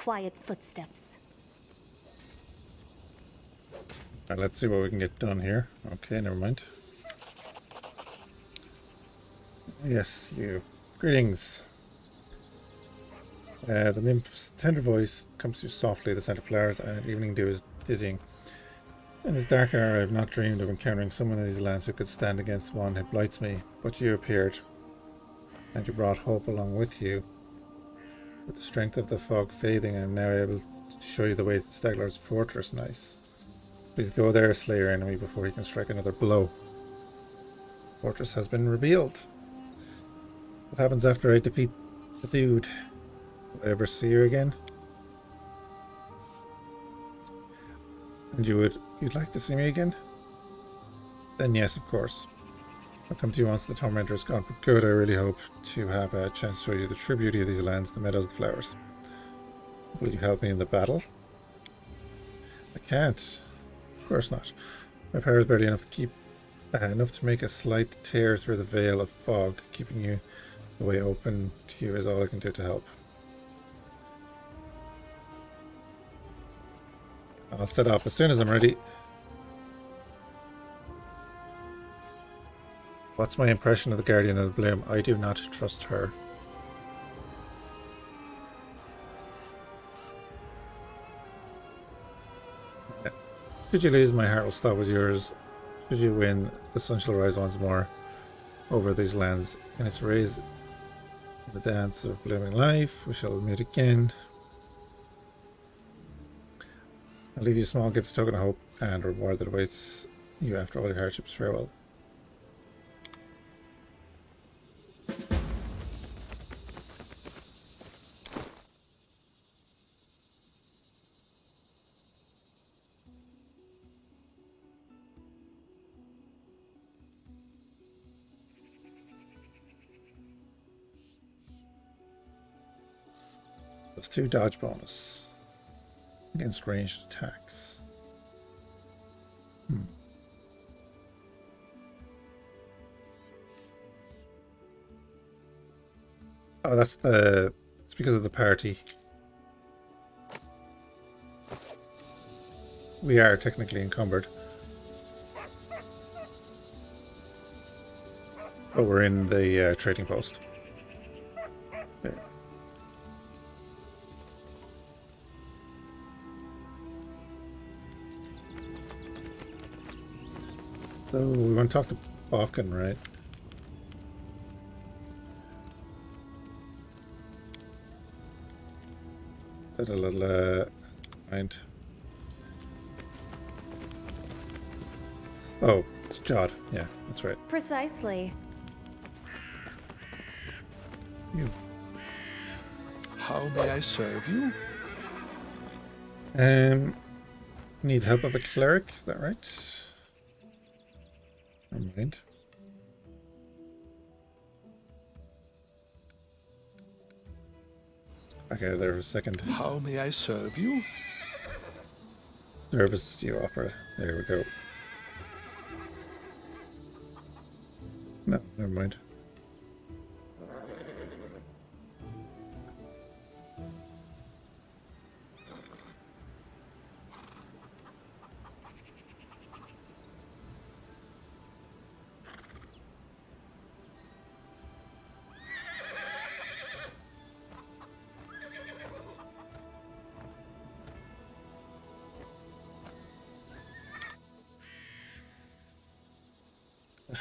quiet footsteps. Alright, let's see what we can get done here. Okay, never mind. Yes, you. Greetings. The nymph's tender voice comes to you softly, the scent of flowers and evening dew is dizzying. In this dark hour I have not dreamed of encountering someone in these lands who could stand against one who blights me, but you appeared, and you brought hope along with you. With the strength of the fog fading, I am now able to show you the way to Stag Lord's fortress. Nice. Please go there, slay your enemy before he can strike another blow. The fortress has been revealed. What happens after I defeat the dude? Will I ever see you again? And you'd like to see me again? Then yes, of course. I'll come to you once the tormentor is gone for good. I really hope to have a chance to show you the true beauty of these lands, the meadows, the flowers. Will you help me in the battle? I can't. Of course not. My power is barely enough to make a slight tear through the veil of fog. Keeping you the way open to you is all I can do to help. I'll set off as soon as I'm ready. What's my impression of the Guardian of the Bloom? I do not trust her. Should you lose, my heart will stop with yours. Should you win, the sun shall rise once more over these lands. In its rays, in the dance of blooming life, we shall meet again. I'll leave you a small gift, a token of hope, and a reward that awaits you after all your hardships. Farewell. Plus 2 dodge bonus against ranged attacks. Oh, it's because of the party. We are technically encumbered. But we're in the trading post. There. So we want to talk to Balkan, right? That's a little mind. Oh, it's Jod. Yeah, that's right. Precisely. You. How may I serve you? Need help of a cleric, is that right? Never mind. Okay, there for a second. How may I serve you? Service you offer. There we go. No, never mind.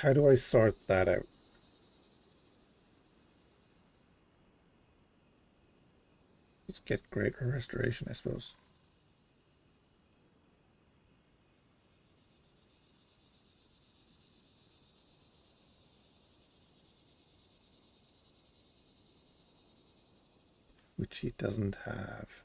How do I sort that out? Let's get greater restoration, I suppose. Which he doesn't have.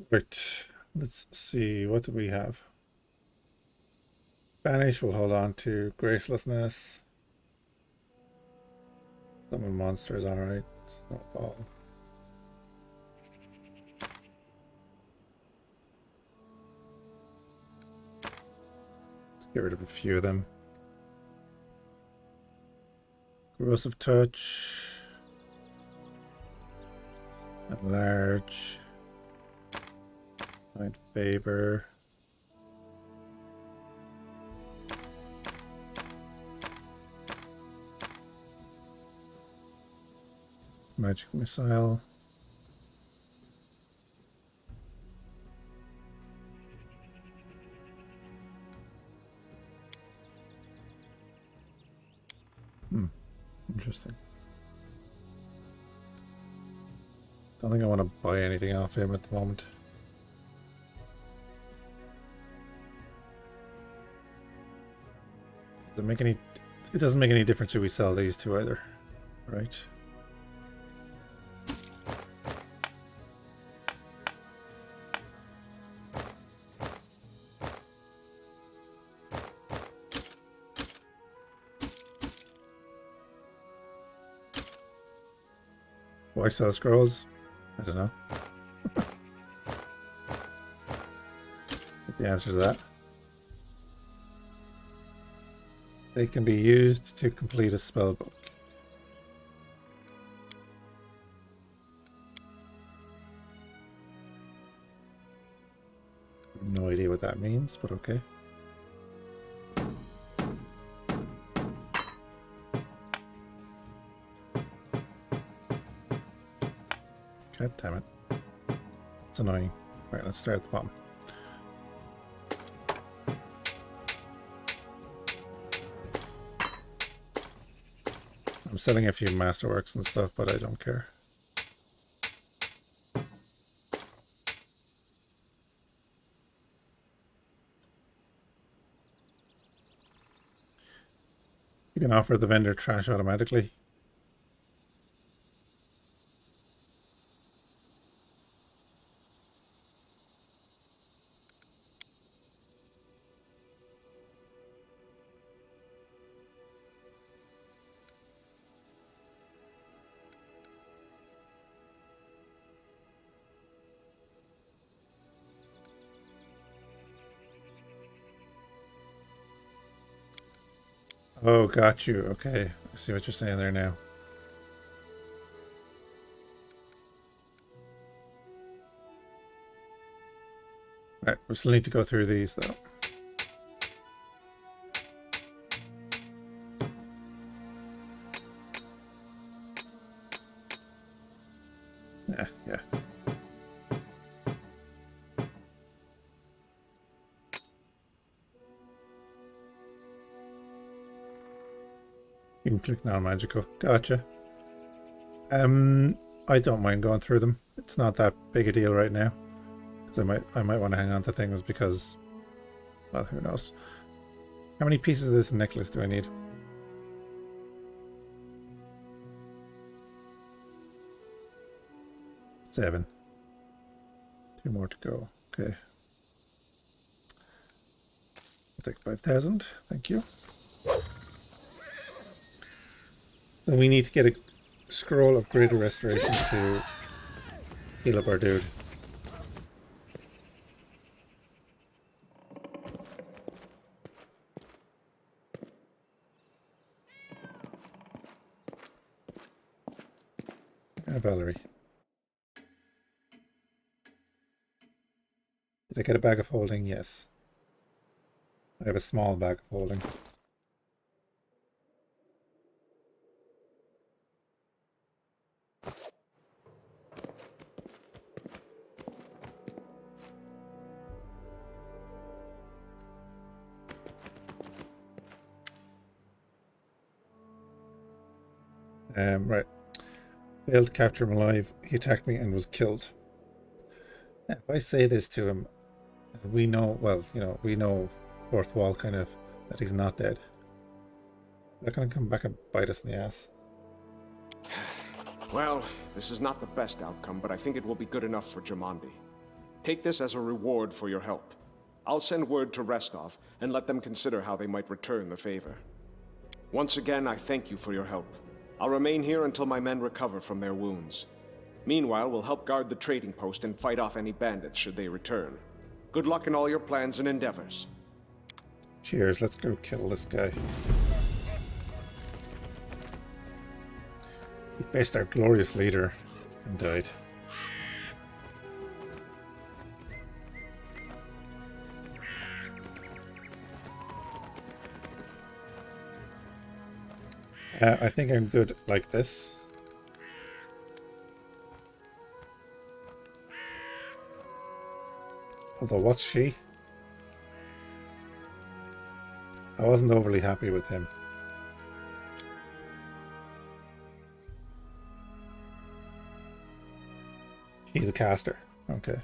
Right, let's see, what do we have? Banish will hold on to gracelessness. Summon monsters, alright. Snowball. Get rid of a few of them. Corrosive touch. Enlarge. Find favor. Magic missile. Interesting. Don't think I want to buy anything off him at the moment. Does it make any? It doesn't make any difference who we sell these to either, right? Why sell scrolls? I don't know. The answer to that. They can be used to complete a spell book. No idea what that means, but okay. God damn it. It's annoying. Right, let's start at the bottom. I'm selling a few masterworks and stuff, but I don't care. You can offer the vendor trash automatically. Oh, got you. Okay. I see what you're saying there now. Right, we still need to go through these though. Yeah. You can click non-magical. Gotcha. I don't mind going through them. It's not that big a deal right now. Because I might want to hang on to things because, well, who knows. How many pieces of this necklace do I need? 7. 2 more to go. Okay. I'll take 5,000. Thank you. So we need to get a scroll of greater restoration to heal up our dude. Valerie. Did I get a bag of holding? Yes. I have a small bag of holding. Right. Failed to capture him alive. He attacked me and was killed. Yeah, if I say this to him, we know, well, you know, we know fourth wall kind of that he's not dead. They're going to come back and bite us in the ass. Well, this is not the best outcome, but I think it will be good enough for Jamandi. Take this as a reward for your help. I'll send word to Restov and let them consider how they might return the favor. Once again, I thank you for your help. I'll remain here until my men recover from their wounds. Meanwhile, we'll help guard the trading post and fight off any bandits should they return. Good luck in all your plans and endeavors. Cheers, let's go kill this guy. We faced our glorious leader and died. I think I'm good like this. Although, what's she? I wasn't overly happy with him. He's a caster. Okay.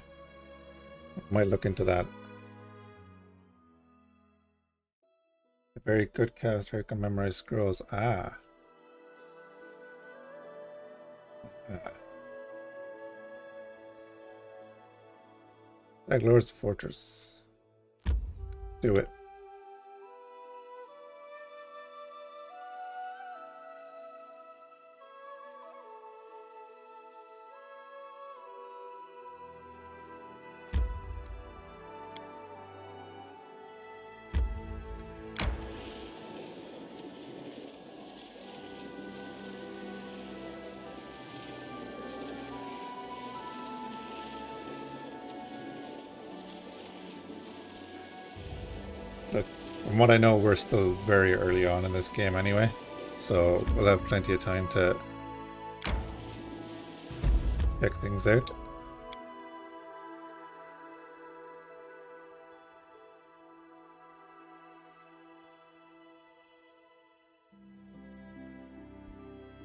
Might look into that. A very good caster who can memorize scrolls. Ah. Stag Lord's Fortress. Do it. Look, from what I know, we're still very early on in this game anyway, so we'll have plenty of time to check things out.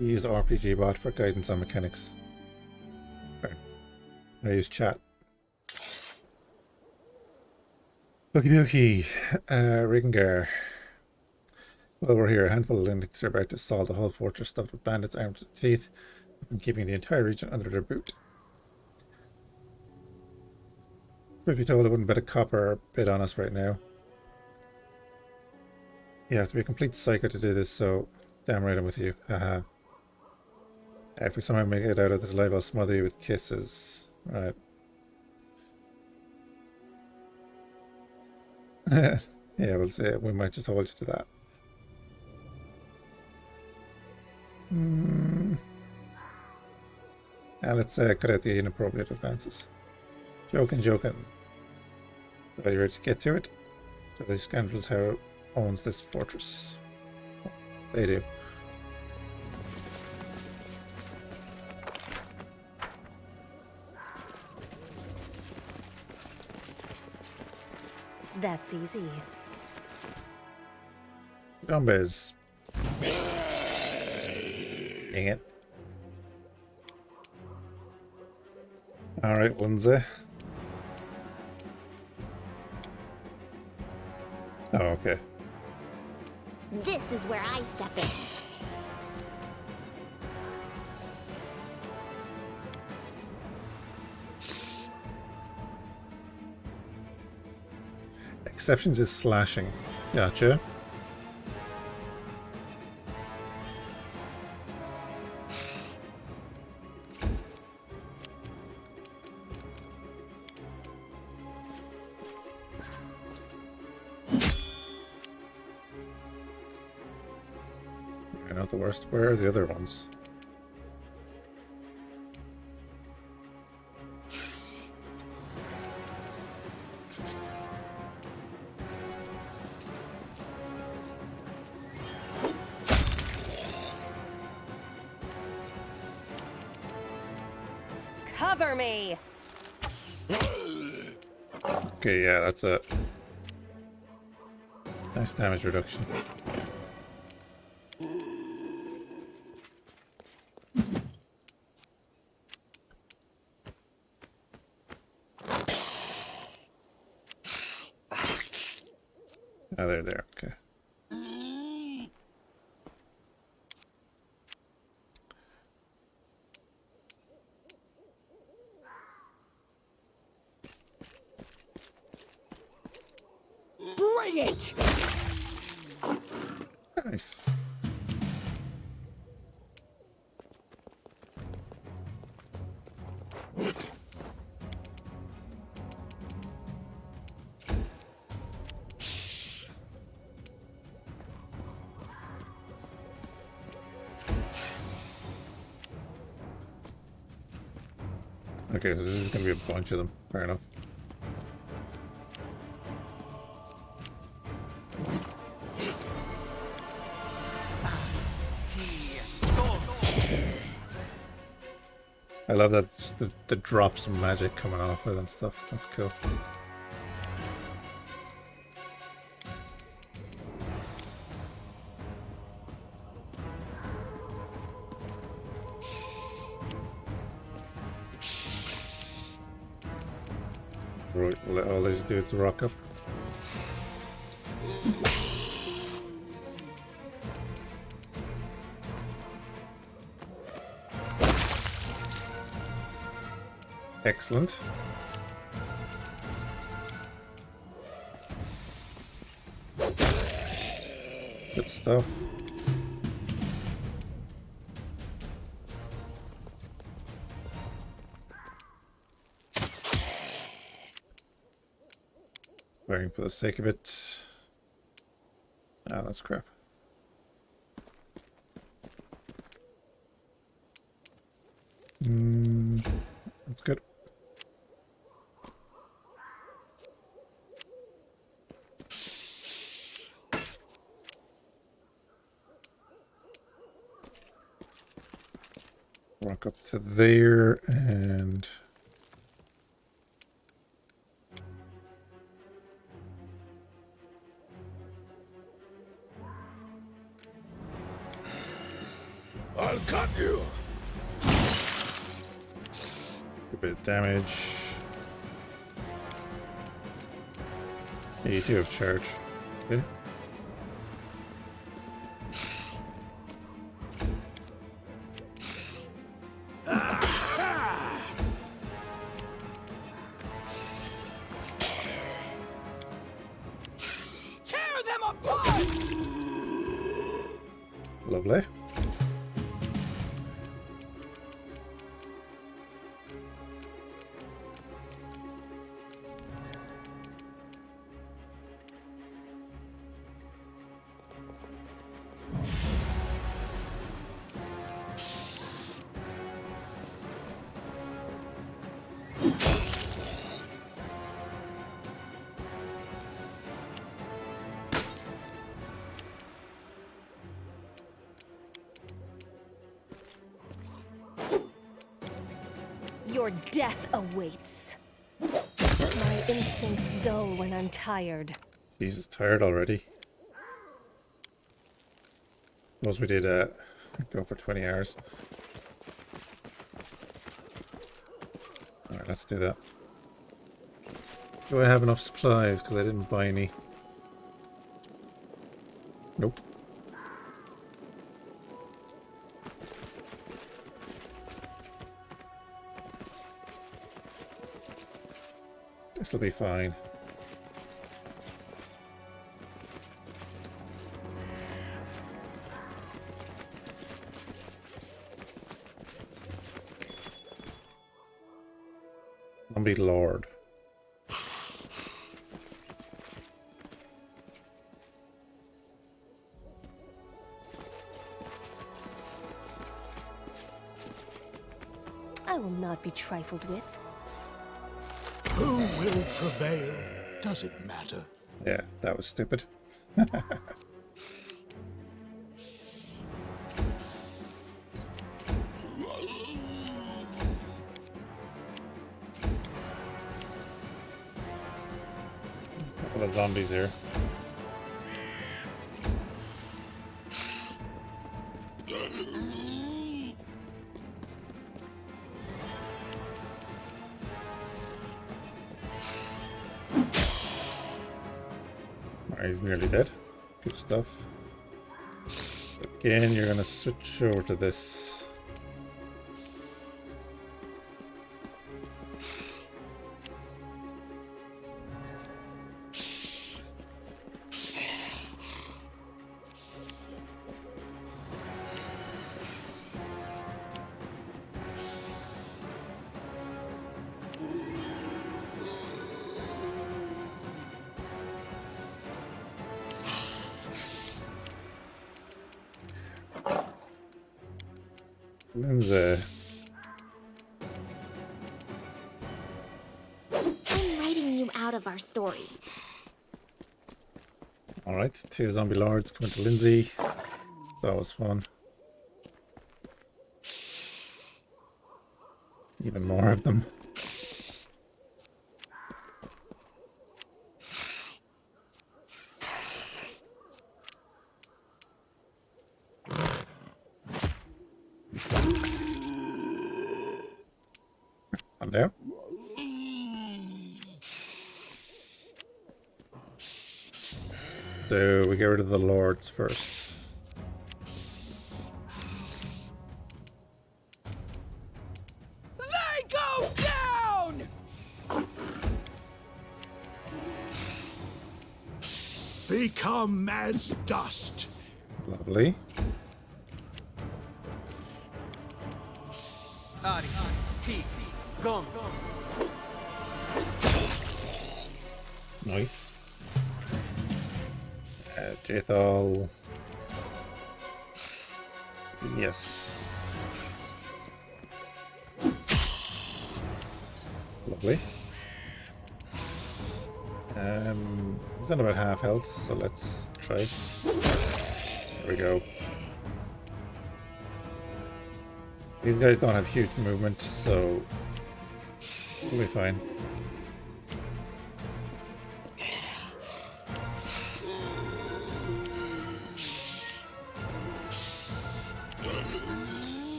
Use RPG bot for guidance on mechanics. Right. I use chat. Okie dokie, Ringar. Well, we're here. A handful of lunatics are about to assault the whole fortress stuffed with bandits armed to the teeth and keeping the entire region under their boot. Truth be told, I wouldn't bet a copper bid on us right now. You have to be a complete psycho to do this, so damn right I'm with you. Haha. If we somehow make it out of this alive, I'll smother you with kisses. Right. Yeah, we'll see. We might just hold you to that. Now let's cut out the inappropriate advances. Joking. Are you ready to get to it? So these scoundrels who owns this fortress. They do. That's easy. Zombies. Dang it. Alright, Lindsay. Oh, okay. This is where I step in. Exceptions is slashing. Gotcha. Not the worst. Where are the other ones? Cover me. Okay, yeah, that's a nice damage reduction. Oh, they're there, okay. Bring it! Nice. Okay, so there's going to be a bunch of them. Fair enough. I love that the drops of magic coming off it and stuff. That's cool. Right, let all these dudes rock up. Excellent. Good stuff. Wearing for the sake of it. Ah, that's crap. That's good. Walk up to there and I'll cut you. a bit of damage. Yeah, you do have charge. Okay. Tear them apart. Lovely. Your death awaits. My instincts dull when I'm tired. Jesus, tired already. Suppose we did go for 20 hours. Alright, let's do that. Do I have enough supplies? Because I didn't buy any. Nope. This'll be fine. Zombie Lord. I will not be trifled with. Who will prevail? Does it matter? Yeah, that was stupid. There's a couple of zombies here. He's nearly dead. Good stuff. So again, you're gonna switch over to this. Lindsay. story. Alright, 2 zombie lords coming to Lindsay. That was fun. Even more of them. And there. So we get rid of the lords first. They go down! Become as dust. Lovely. Ari, T, gone. Nice. Jethal. Yes. Lovely. He's on about half health, so let's try. There we go. These guys don't have huge movement, so we'll be fine.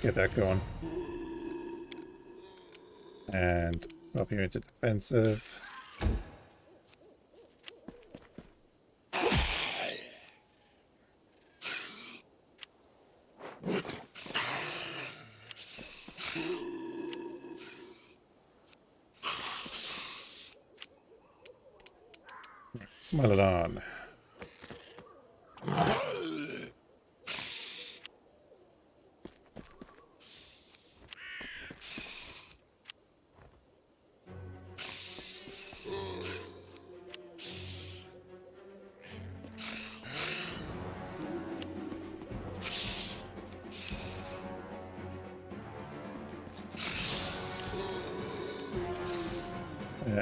Get that going. And up you into defensive. Smile it on.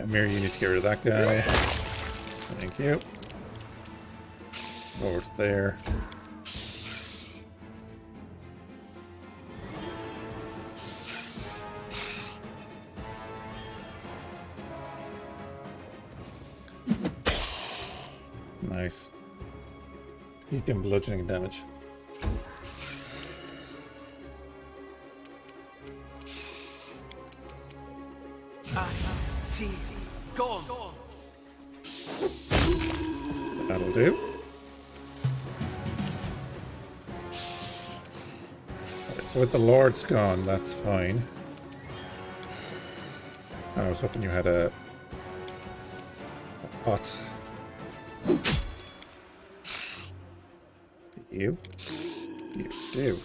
Mirror, you need to get rid of that guy. Thank you. Over to there. Nice. He's doing bludgeoning damage. Gone. That'll do. Right, so with the lords gone, that's fine. I was hoping you had a pot. You do.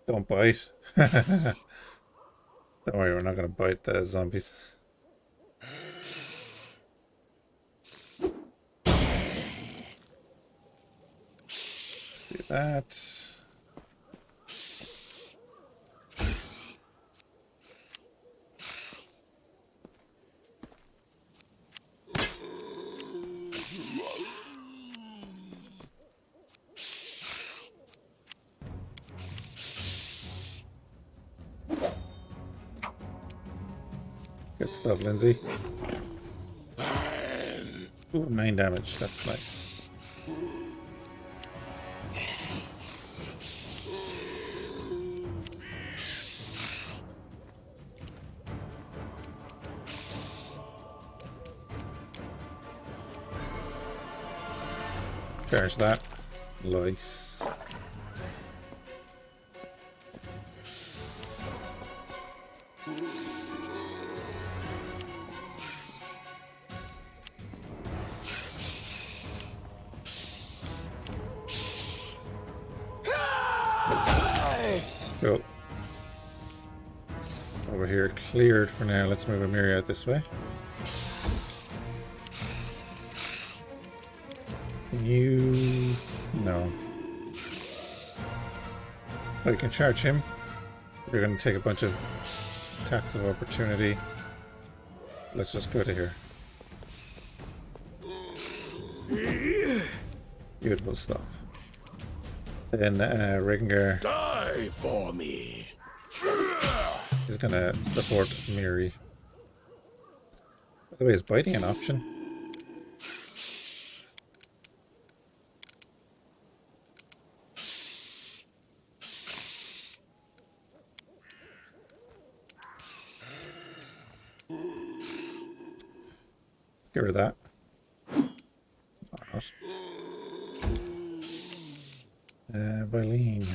Don't bite. Don't worry, we're not going to bite the zombies. Let's do that. Good stuff, Lindsay. Ooh, 9 damage. That's nice. Charge that. Nice. Cool. Over here, cleared for now. Let's move Amiri out this way. You... no. Oh, you can charge him. They're going to take a bunch of attacks of opportunity. Let's just go to here. Beautiful stuff. Then Rengar Die for me. is going to support Miri. By the way, is biting an option? Get rid of that. Baleen.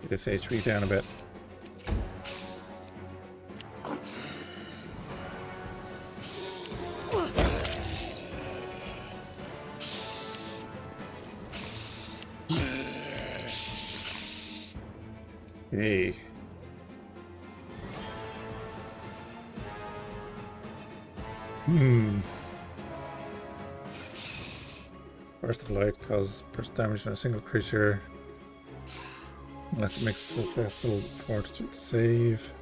Get his HP down a bit. Hey. Burst of light causes burst damage on a single creature unless it makes a successful fortitude save.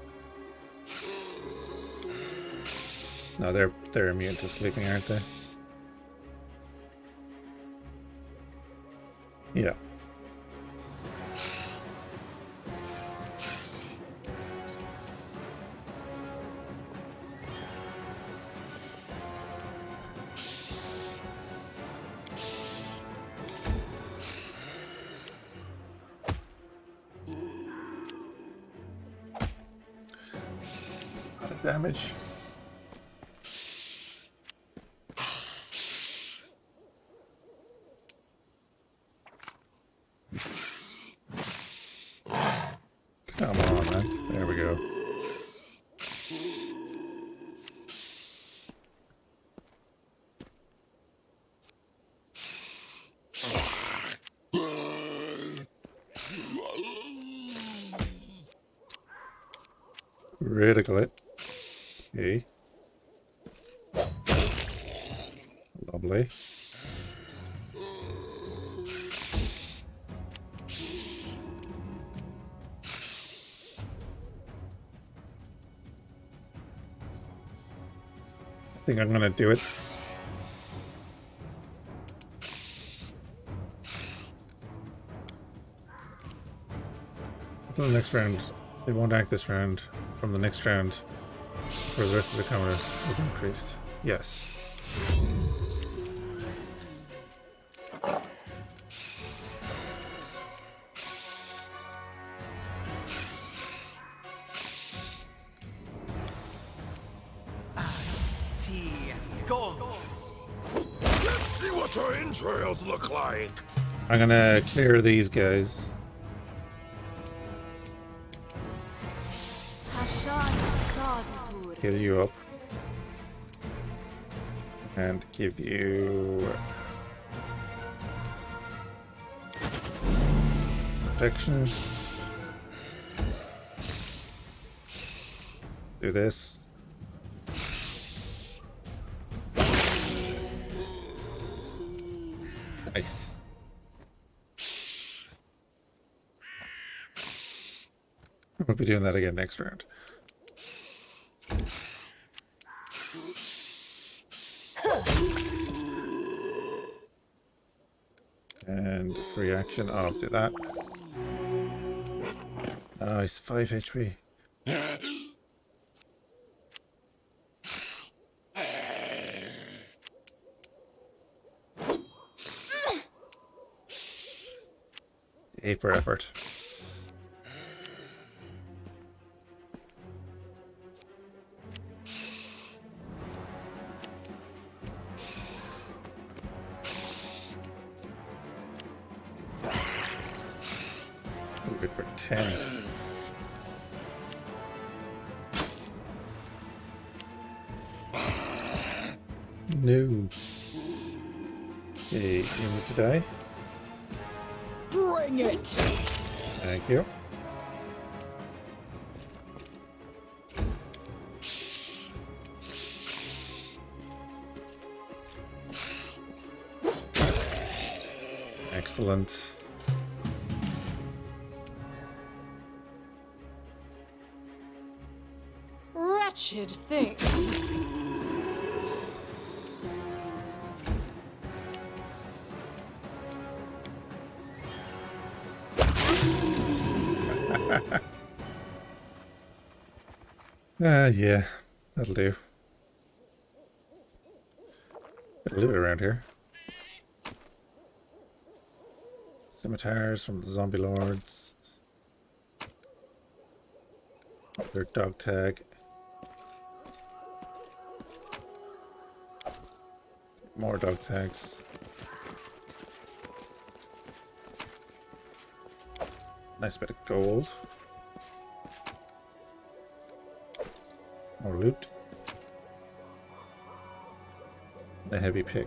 No, they're immune to sleeping, aren't they? Yeah. Damage. Come on, man. There we go. Critical it. Okay. Lovely. I think I'm gonna do it. Until the next round. They won't act this round. From the next round, for the rest of the counter will be increased. Yes. Let's see what your entrails look like. I'm gonna clear these guys. Heal you up. And give you protection. Do this. Nice. We'll be doing that again next round. And free action, I'll do that. Nice, 5 HP. A for effort. Good for 10. No. Okay, you need to die. Bring it! Thank you. Excellent. Wretched thing. Yeah, that'll do. Better leave it around here. Scimitars from the zombie lords. Their dog tag. More dog tags. Nice bit of gold. More loot. A heavy pick.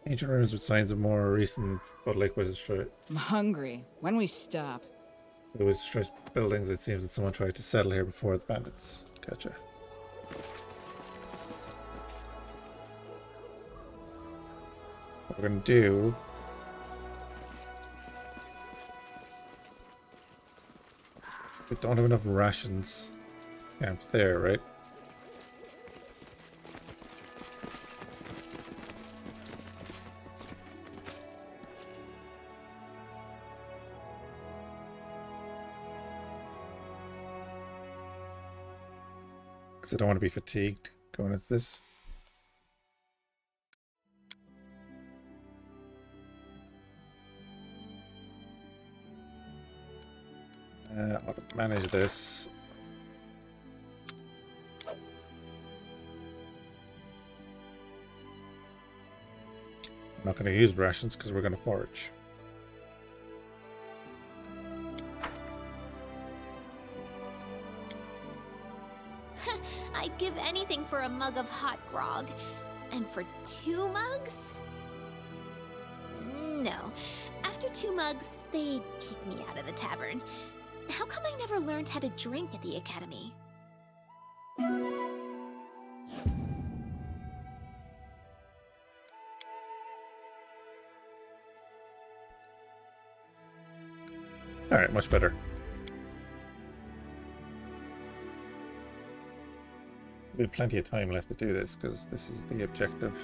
Ancient ruins with signs of more recent but likewise destroyed. I'm hungry. When we stop? It was destroyed buildings. It seems that someone tried to settle here before the bandits. Gotcha. What we're gonna do. We don't have enough rations camped there, right? Because I don't want to be fatigued going into this. I'll manage this. I'm not going to use rations because we're going to forage. I'd give anything for a mug of hot grog. And for 2 mugs? No. After 2 mugs, they'd kick me out of the tavern. How come I never learned how to drink at the academy? Alright, much better. We have plenty of time left to do this because this is the objective.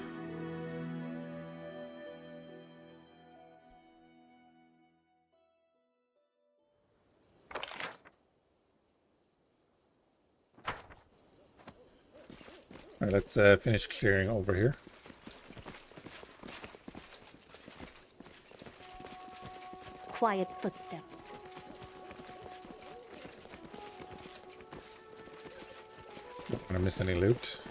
Alright, let's finish clearing over here. Quiet footsteps. Not gonna miss any loot.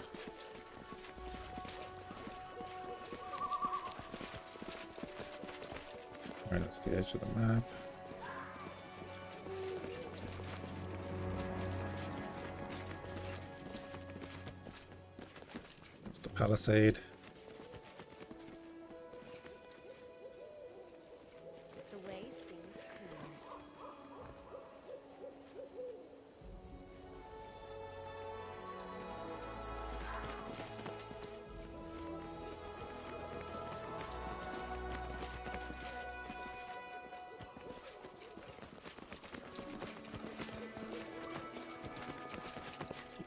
Alright, that's the edge of the map. There's the palisade. The way seems clear.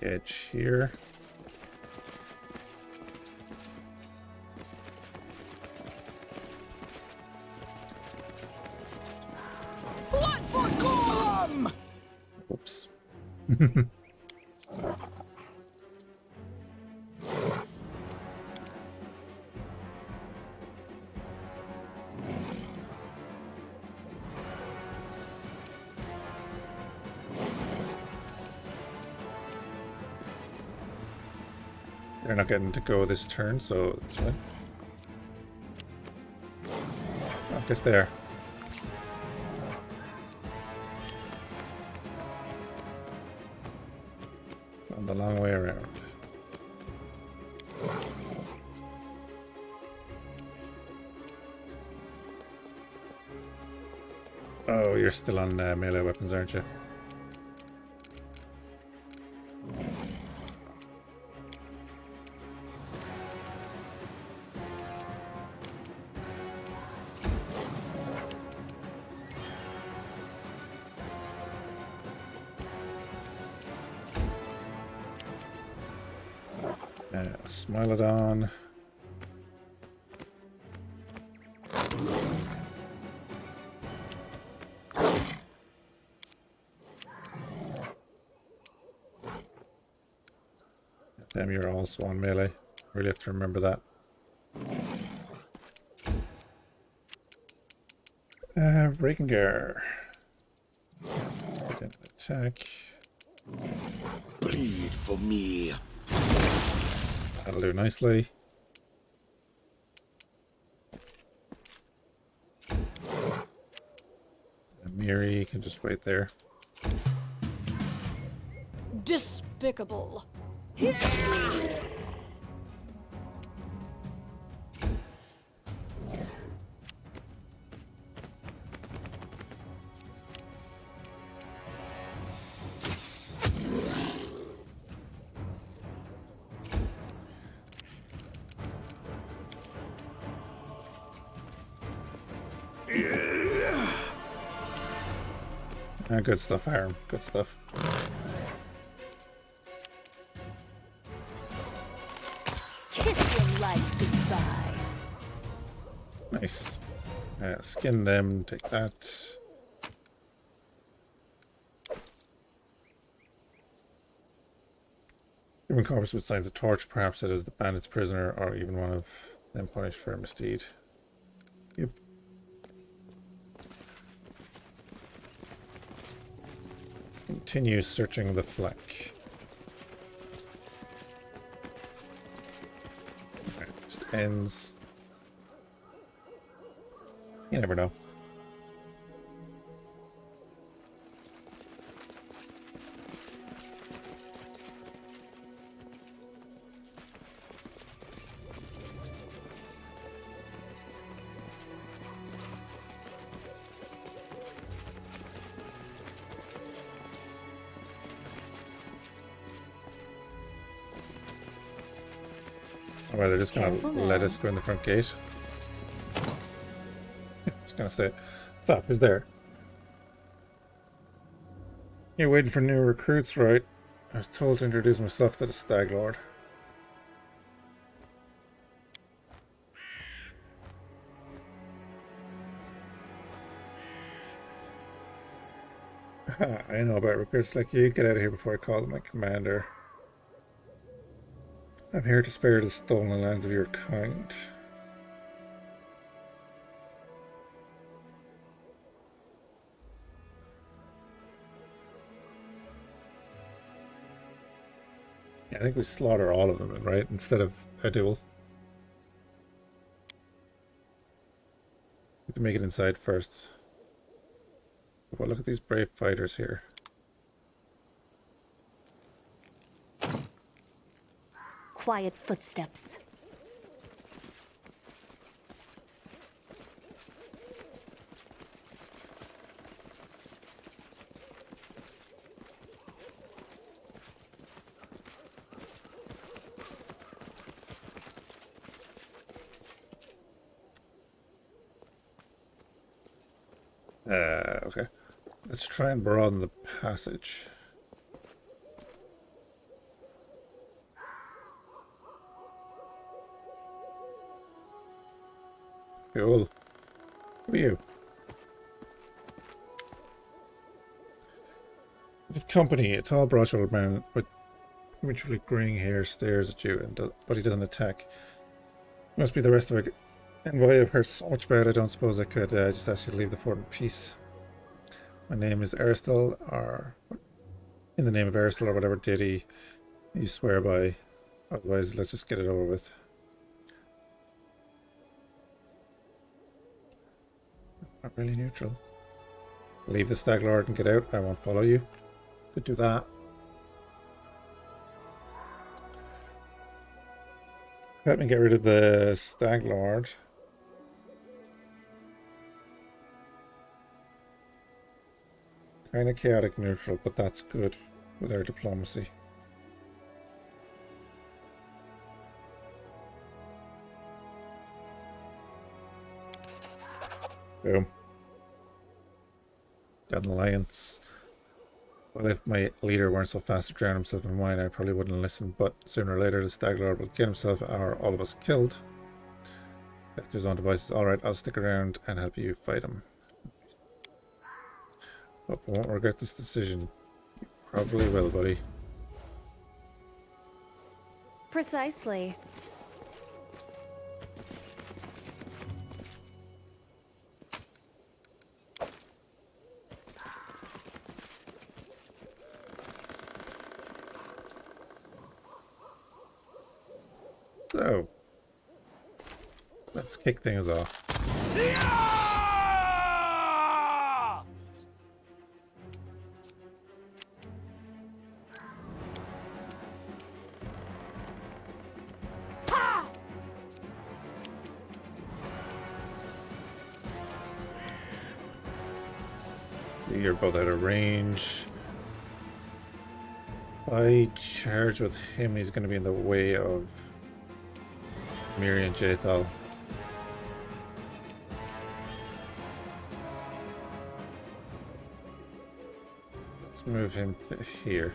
The edge here. What for Gorm? Oops. They're not getting to go this turn, so it's fine. I guess they are. around. Oh, you're still on melee weapons, aren't you? Smilodon. Damn, you're also on melee. Really have to remember that. Rakengar. Attack. Bleed for me. That'll do nicely. And Miri can just wait there. Despicable. Good stuff, Harem. Good stuff. Kiss your life goodbye. Nice. Skin them, take that. Human corpse with signs of torture, perhaps it is the bandit's prisoner or even one of them punished for a misdeed. Yep. Continue searching the flank. Okay, just ends. You never know. Oh, well, they're just gonna let us go in the front gate. It's gonna say, stop, who's there? You're waiting for new recruits, right? I was told to introduce myself to the Stag Lord. I know about recruits like you. Get out of here before I call my commander. I'm here to spare the stolen lands of your kind. Yeah, I think we slaughter all of them, right? Instead of a duel. We can make it inside first. Well, look at these brave fighters here. Quiet footsteps. Okay. Let's try and broaden the passage. Cool. Who are you? With company, a tall, broad-shouldered man with prematurely greying hair stares at you, but he doesn't attack. Must be the rest of it. And why I've heard so much about it, I don't suppose I could just ask you to leave the fort in peace. My name is Aristel, or in the name of Aristel, or whatever deity you swear by. Otherwise, let's just get it over with. Not really neutral. Leave the Stag Lord and get out. I won't follow you. Could do that. Let me get rid of the Stag Lord. Kind of chaotic neutral, but that's good with our diplomacy. Boom. Got an alliance. Well, if my leader weren't so fast to drown himself in wine, I probably wouldn't listen, but sooner or later the Stag Lord will get himself or all of us killed. Left to his own devices. Alright, I'll stick around and help you fight him. Hope I won't regret this decision. You probably will, buddy. Precisely. So, let's kick things off. You're both out of range. If I charge with him, he's going to be in the way of Miri and Jaethal. Let's move him to here.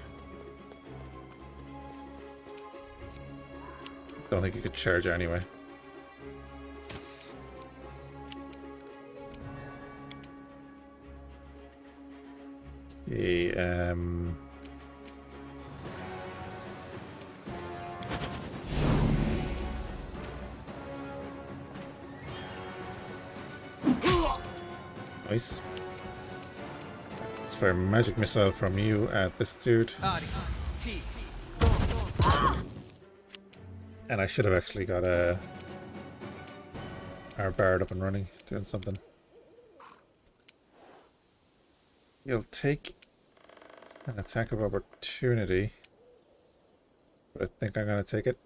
Don't think you could charge anyway. Okay, nice. Let's fire a magic missile from you at this dude. And I should have actually got our bard up and running, doing something. You'll take an attack of opportunity, but I think I'm going to take it.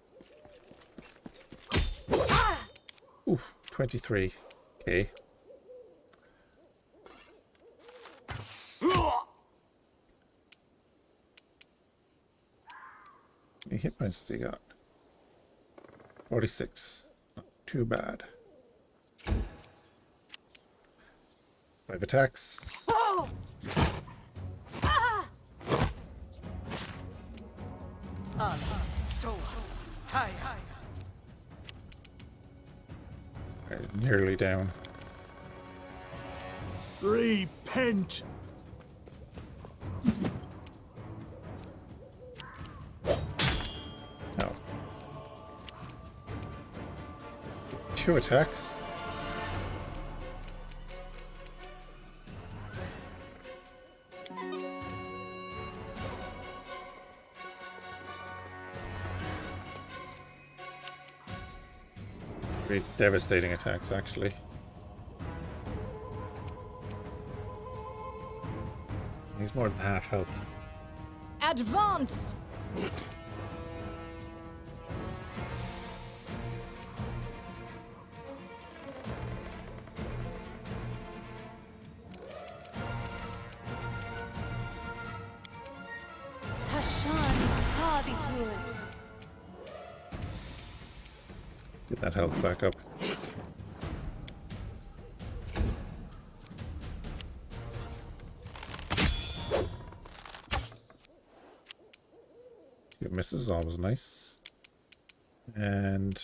Ooh, 23. Okay. How many hit points has he got? 46. Not too bad. 5 attacks. Nearly down. Repent! Oh. 2 attacks. Pretty devastating attacks, actually. He's more than half health. Advance! Tashan Sabitul. Get that health back up. Good misses is always nice. And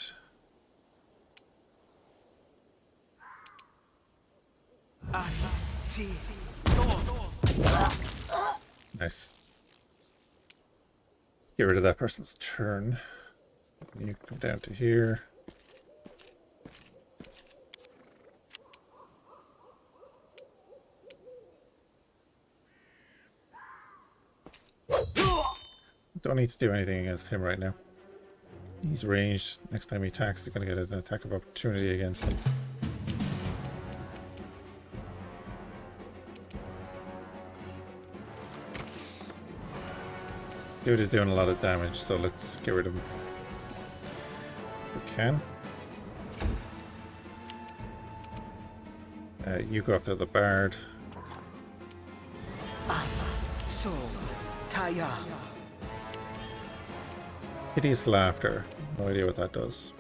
nice. Get rid of that person's turn. You come down to here. Don't need to do anything against him right now. He's ranged. Next time he attacks, he's going to get an attack of opportunity against him. Dude is doing a lot of damage, so let's get rid of him. We can. You go after the bard. So, Taya. Hideous laughter. No idea what that does.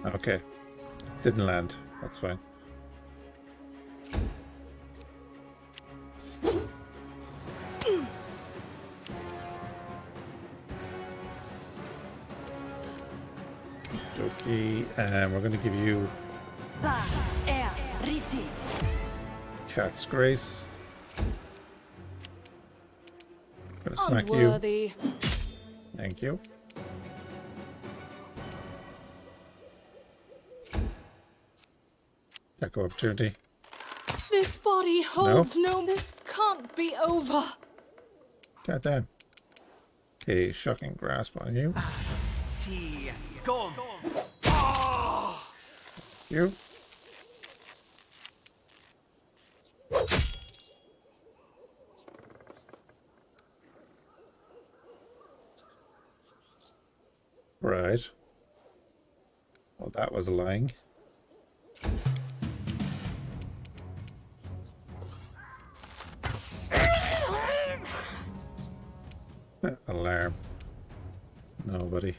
Okay. Didn't land. That's fine. Okay, and we're going to give you Cat's Grace. Gonna smack you. Unworthy. Thank you. Attack of opportunity. This body holds no. This can't be over. God damn. Okay, shocking grasp on you. Come. You. Right. Well, that was lying. Alarm. Nobody.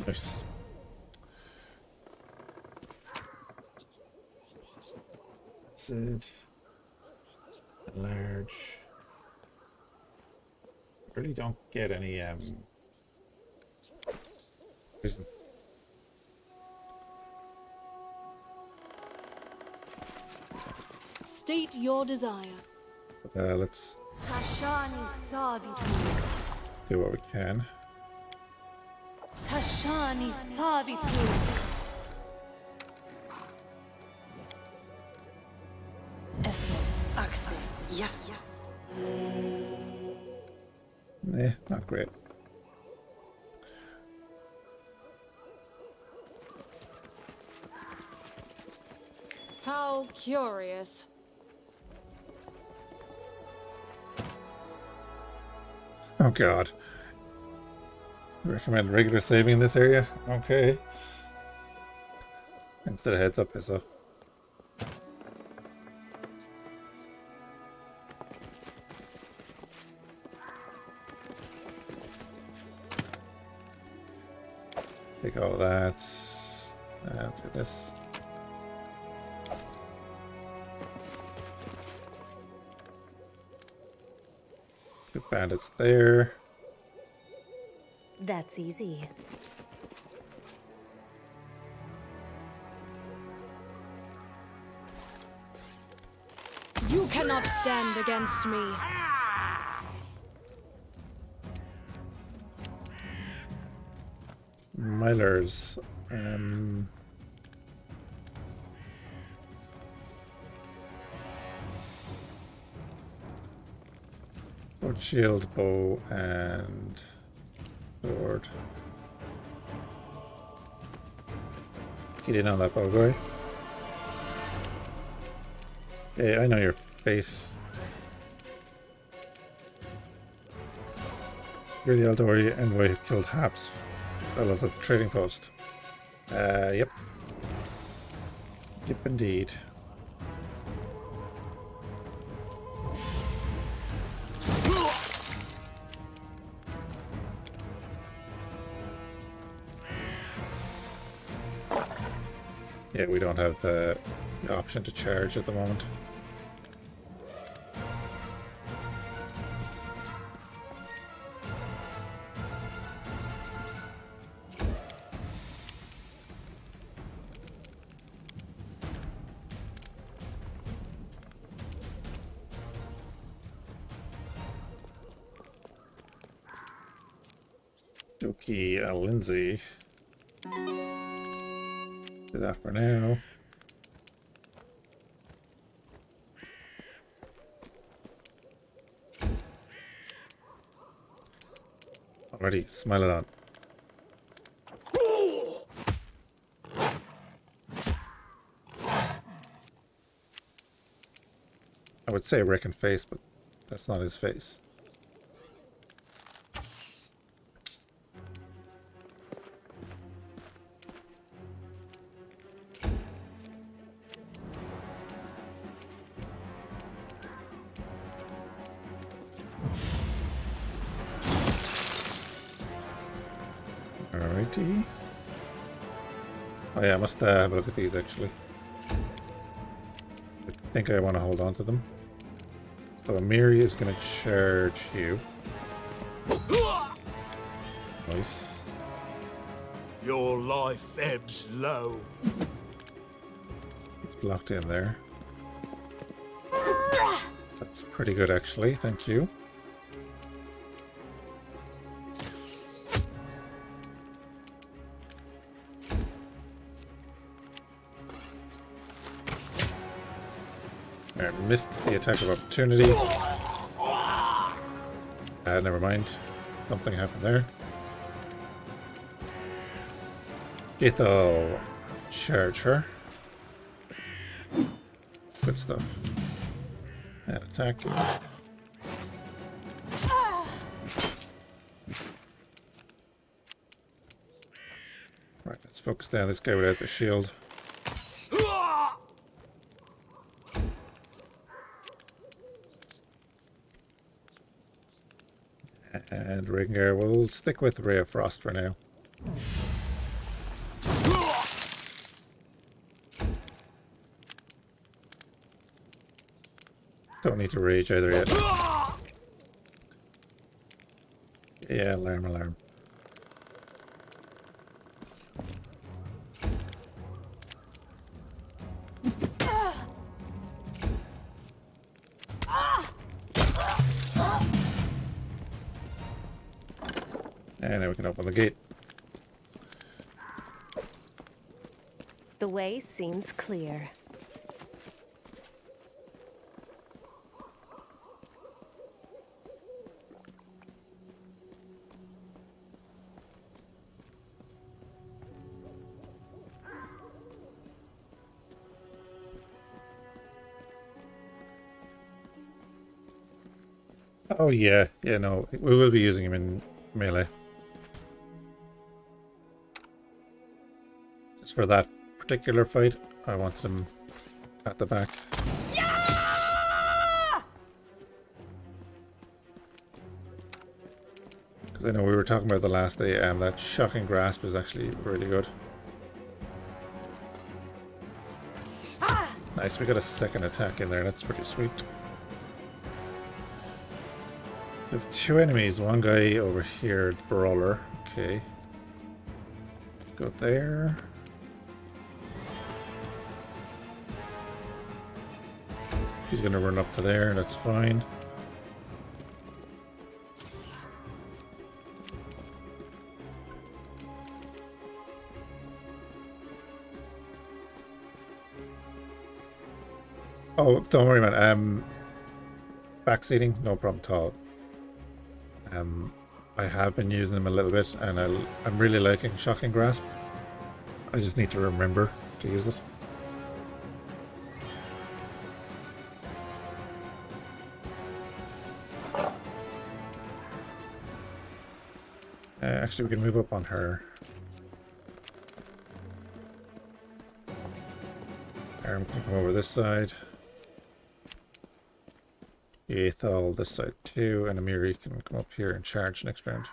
Nice. That's it. Large. Really don't get any reason. State your desire. Let's do what we can. Tashani Savitu. Yes. Nah, not great. How curious. Oh god. Recommend regular saving in this area? Okay. Instead of heads up, so. Take all that. Do this. Two bandits there. That's easy. You cannot stand against me. Milers. Sword, shield, bow, and sword. Get in on that bow, guy. Hey, I know your face. You're the Eldori envoy who killed Haps, fellows at the trading post. Yep. Yep, indeed. Yeah, we don't have the option to charge at the moment. Doki, Lindsay. Do that for now. Already, smile it on. I would say Reckon face, but that's not his face. Alrighty. Oh yeah, I must have a look at these actually. I think I want to hold on to them. So Amiri is going to charge you. Nice. Your life ebbs low. It's blocked in there. That's pretty good actually, thank you. I missed the attack of opportunity. Never mind. Something happened there. It'll charge her. Good stuff. And attack. Right, let's focus down this guy without the shield. And Ringar will stick with Ray of Frost for now. Don't need to rage either yet. Yeah, alarm, alarm. And now we can open the gate. The way seems clear. Oh yeah, no, we will be using him in melee. Just for that particular fight, I wanted him at the back. Because I know we were talking about the last day, and that shocking grasp is actually really good. Nice, we got a second attack in there, that's pretty sweet. We have two enemies, one guy over here, the brawler. Okay. Let's go there. He's gonna run up to there, that's fine. Oh, don't worry, man. Backseating, no problem at all. I have been using them a little bit, and I'm really liking Shocking Grasp. I just need to remember to use it. Actually, we can move up on her. Arm can come over this side. Yathal this side too, and Amiri can come up here and charge next round.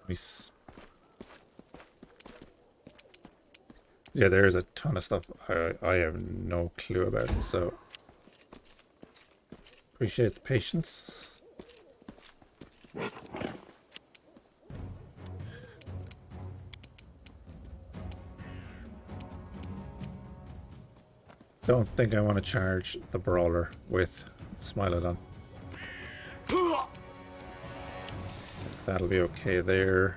Nice. Yeah, there's a ton of stuff I have no clue about, so appreciate the patience. Don't think I want to charge the brawler with Smilodon. That'll be okay there.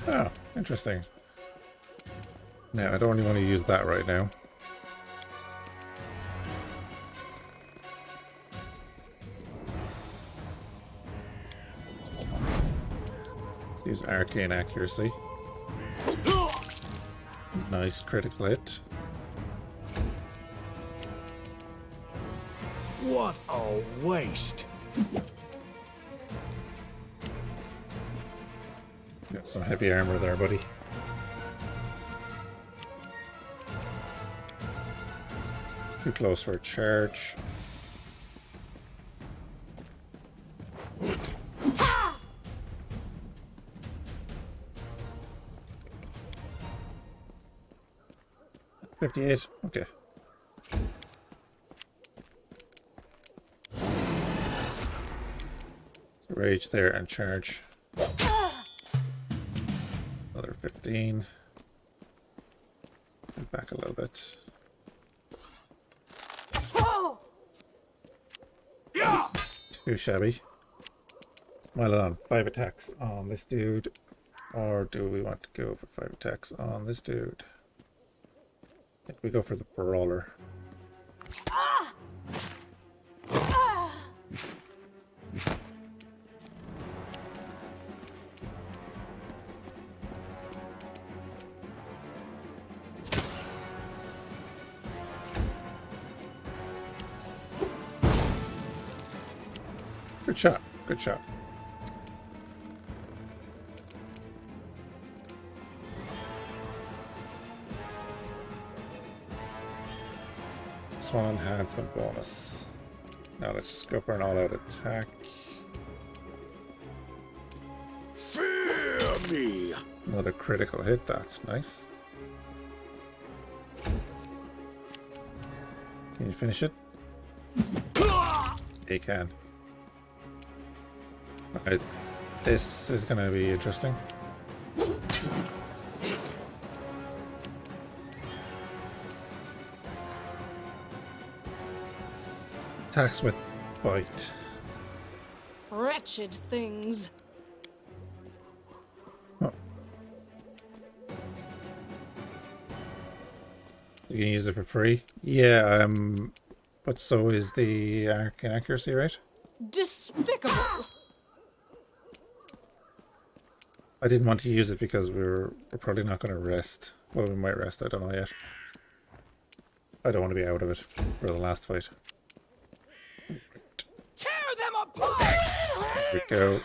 Oh, interesting. No, I don't really want to use that right now. Let's use arcane accuracy. Nice critical hit. What a waste. Got some heavy armor there, buddy. Too close for a charge. $58. Okay. Rage there and charge. Another 15. And back a little bit. Too shabby. Smile it on 5 attacks on this dude. Or do we want to go for 5 attacks on this dude? I think we go for the brawler. Good shot. Good shot. Swan enhancement bonus. Now let's just go for an all-out attack. Fear me. Another critical hit. That's nice. Can you finish it? You can. Alright, this is gonna be interesting. Attacks with bite. Wretched things. Oh. You can use it for free? Yeah, but so is the arcane accuracy, right? Despicable. I didn't want to use it because we're probably not going to rest. Well, we might rest, I don't know yet. I don't want to be out of it for the last fight. Tear them apart! Here we go.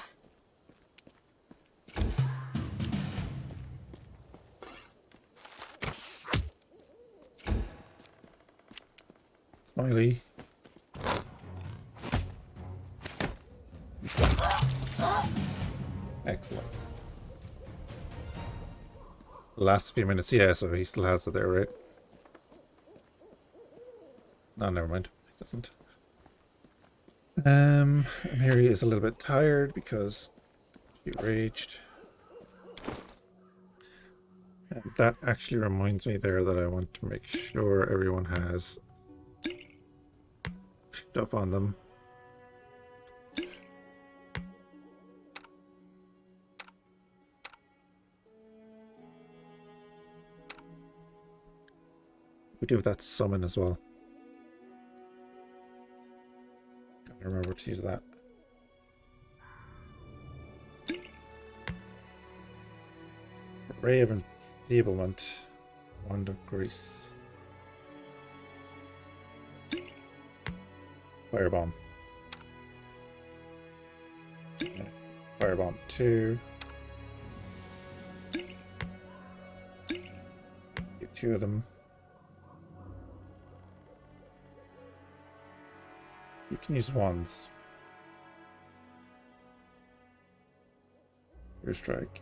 Smiley. Excellent. Last few minutes, yeah, so he still has it there, right? No, never mind. He doesn't. And here he is a little bit tired because he raged. And that actually reminds me there that I want to make sure everyone has stuff on them. We do have that summon as well. Gotta remember to use that. Ray of Enfeeblement. Wand of Grease. Firebomb. Firebomb 2. Get 2 of them. You can use wands. Your strike.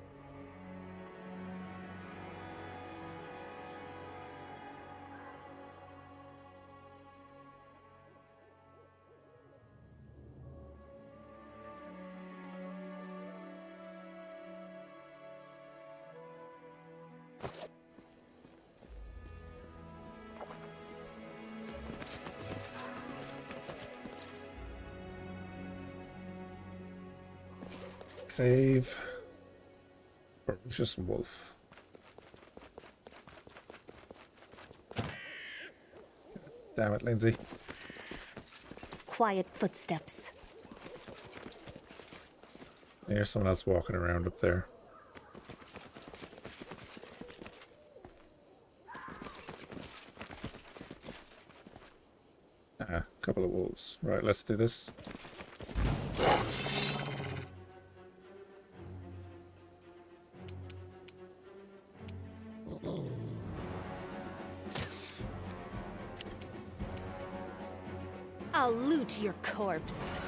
Save. Ferocious wolf. Damn it, Lindsay. Quiet footsteps. There's someone else walking around up there. A couple of wolves. Right, let's do this. I'll loot your corpse.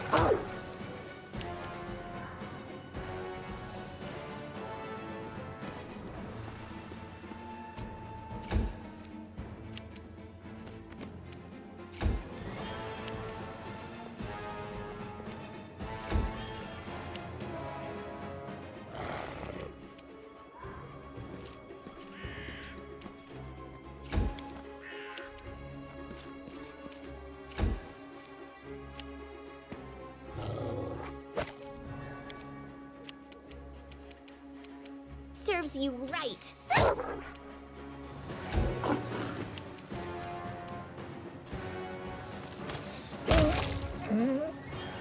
Serves you right.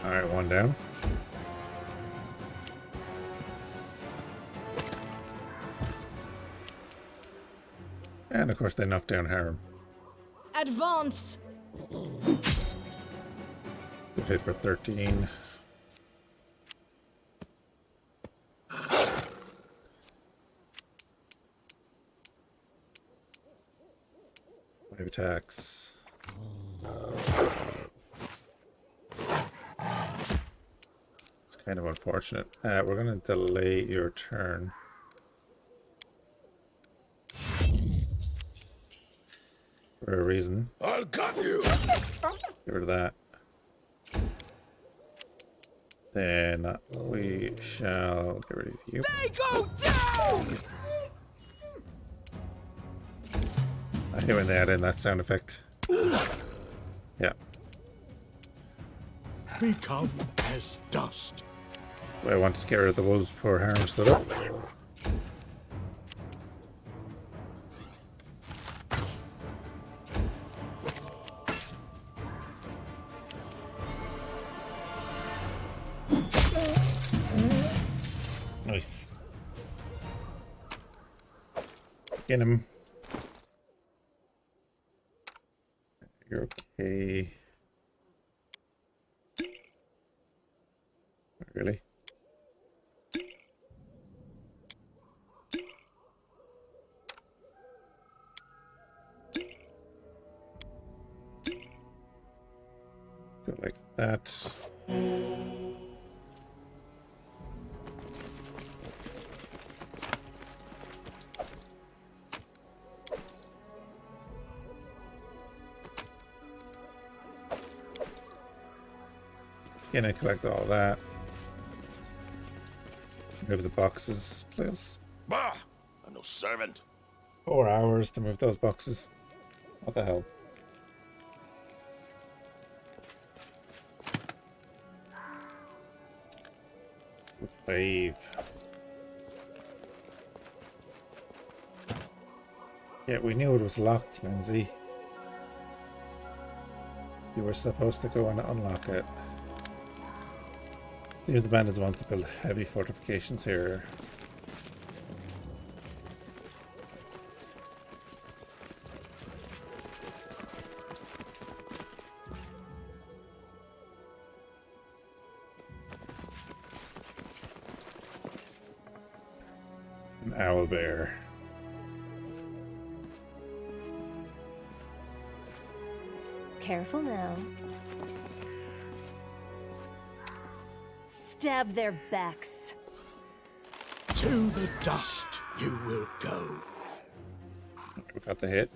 Alright, one down. And of course they knocked down Harem. Advance! Good hit for 13. Five attacks. It's kind of unfortunate. We're going to delay your turn. For a reason. I'll cut you. Get rid of that. Then we shall get rid of you. They go down! I hate when they add in that sound effect. Yeah. Become as dust. I want to get rid of the wolves before Harem stood up. Nice. Get him. You're okay. Not really. Go like that. Gonna collect all that. Move the boxes, please. Bah! I'm no servant. 4 hours to move those boxes. What the hell? Wave. Yeah, we knew it was locked, Lindsay. You were supposed to go and unlock it. The bandits want to build heavy fortifications here. An owl bear. Careful now. Stab their backs. To the dust you will go. We got the hit.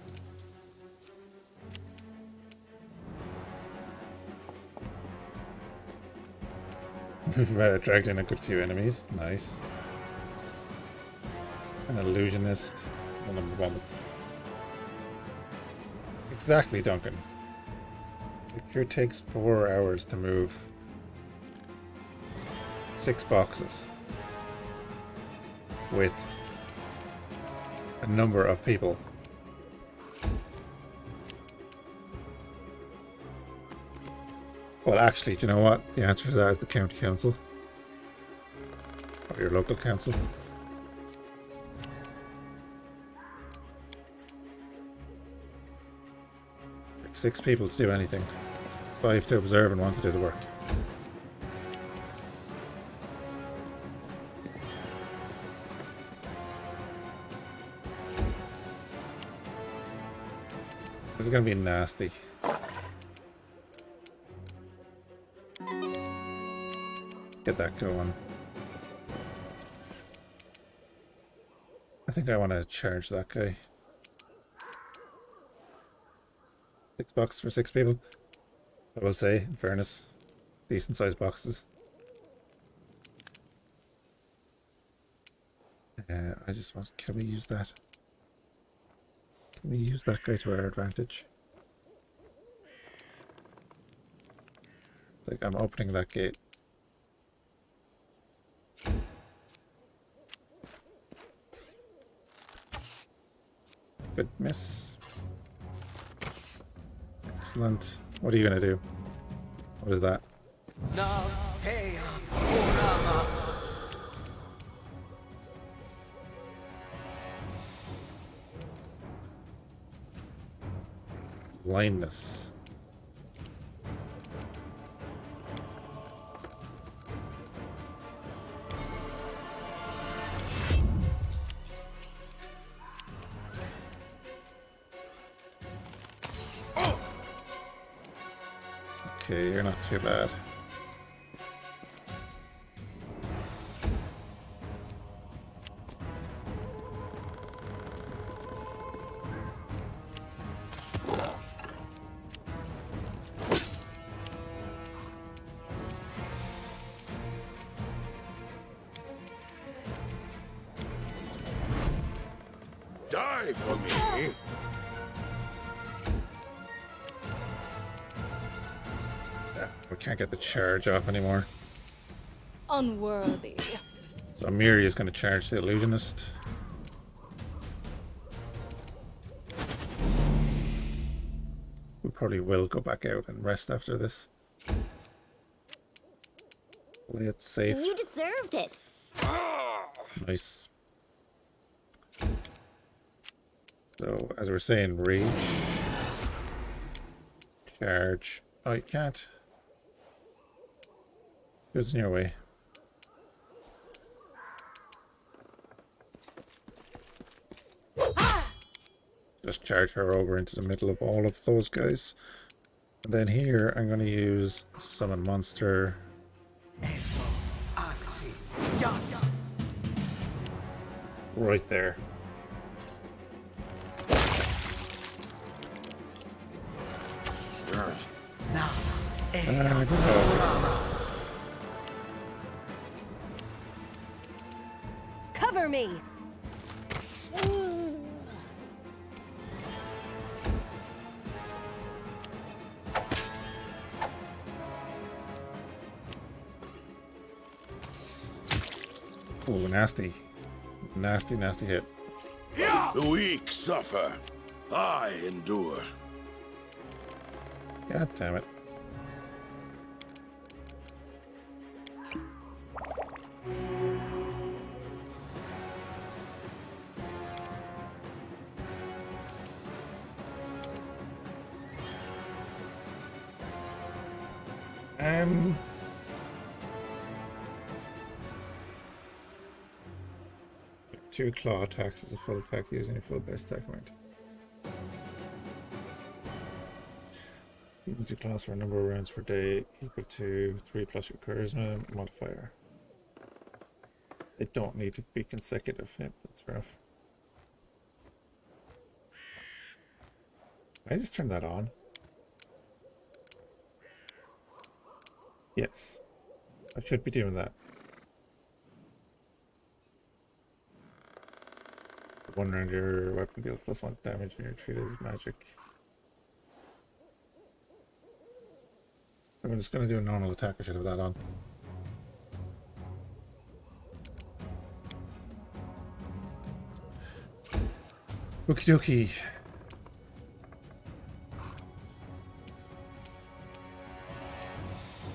We've dragged in a good few enemies. Nice. An illusionist. One of the bandits. Exactly, Duncan. It here takes 4 hours to move 6 boxes. with a number of people. Well, actually, do you know what? The answer to that is the county council. Or your local council. Like 6 people to do anything. 5 to observe and 1 to do the work. This is going to be nasty. Get that going. I think I want to charge that guy. $6 for 6 people. I will say, in fairness, decent sized boxes. I just want. Can we use that? Can we use that guy to our advantage? Like I'm opening that gate. Good miss. Excellent. What are you gonna do? What is that? Blindness. Okay, you're not too bad. Die for me. We can't get the charge off anymore. Unworthy. So Miri is going to charge the illusionist. We probably will go back out and rest after this. Play it safe. You deserved it. Nice. So, as we're saying, rage. Charge. Oh, you can't. Who's in your way? Just charge her over into the middle of all of those guys. And then here, I'm going to use Summon Monster. Right there. Cover me! Oh, nasty. Nasty, nasty hit. The weak suffer. I endure. God damn it. Two claw attacks as a full attack using a full base attack point. Use your class for a number of rounds per day equal to 3 plus your charisma modifier. They don't need to be consecutive. Yep, that's rough. Can I just turn that on? Yes. I should be doing that. One round your weapon deals +1 damage and you're treated as magic. I'm just going to do a normal attack. I should have that on. Okie dokie.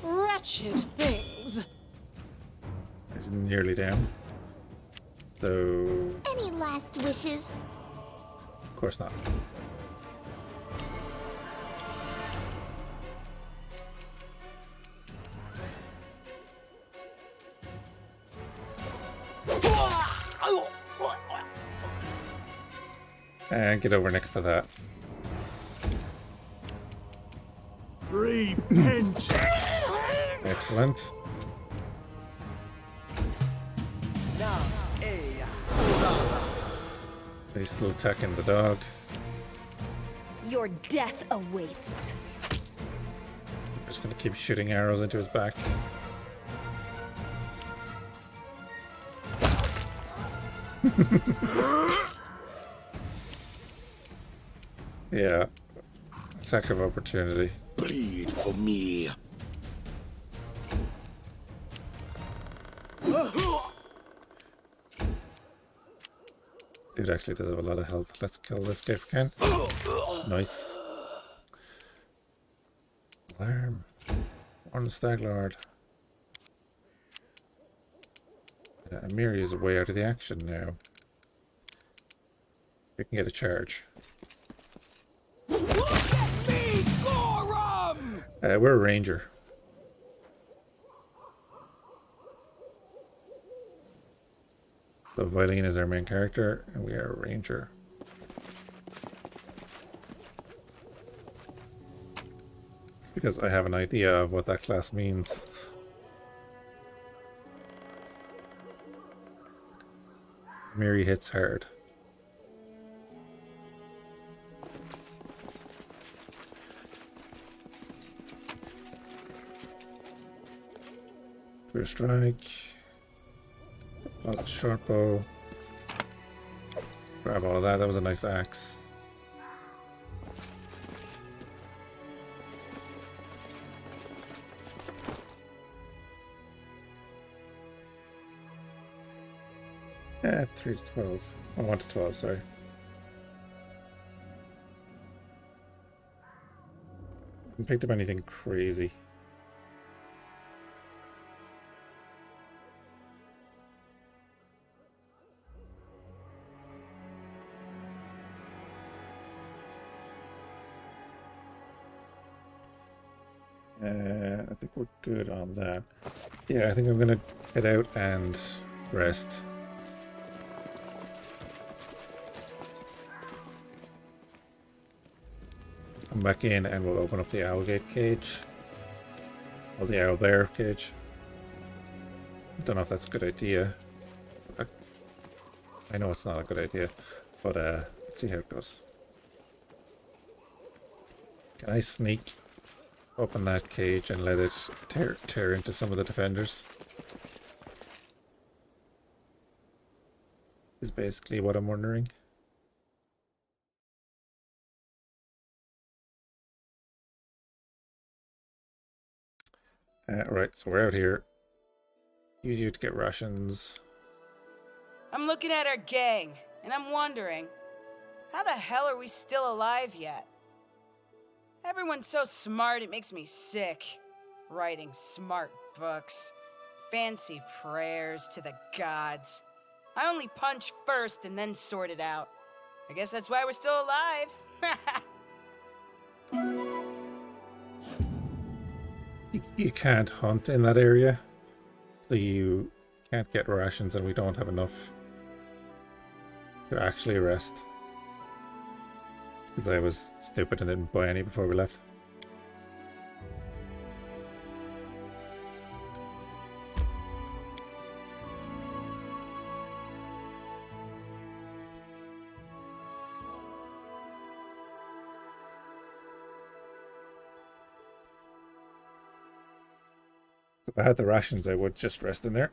Wretched things. It's nearly down. So, Any last wishes? of course not. And get over next to that. Repent! Excellent. He's still attacking the dog. Your death awaits. Just gonna keep shooting arrows into his back. Yeah. Attack of opportunity. Bleed for me. Dude actually does have a lot of health. Let's kill this guy if we can. Nice. Alarm. On the Stag Lord. Miri is way out of the action now. We can get a charge. Look at me, Gorum! We're a ranger. So Violin is our main character, and we are a ranger. Because I have an idea of what that class means. Miri hits hard. Clear strike. Short bow. Grab all of that. That was a nice axe. Yeah, 3 to 12. Oh, 1 to 12, sorry. Haven't picked up anything crazy. I think we're good on that. Yeah, I think I'm gonna head out and rest. Come back in and we'll open up the Owlgate cage. Or the Owlbear cage. Don't know if that's a good idea. I know it's not a good idea, but let's see how it goes. Can I sneak open that cage and let it tear into some of the defenders? Is basically what I'm wondering. Right, so we're out here. Use you to get rations. I'm looking at our gang, and I'm wondering, how the hell are we still alive yet? Everyone's so smart, it makes me sick. Writing smart books, fancy prayers to the gods. I only punch first and then sort it out. I guess that's why we're still alive. You can't hunt in that area, so you can't get rations, and we don't have enough to actually rest. Because I was stupid and didn't buy any before we left. If I had the rations, I would just rest in there.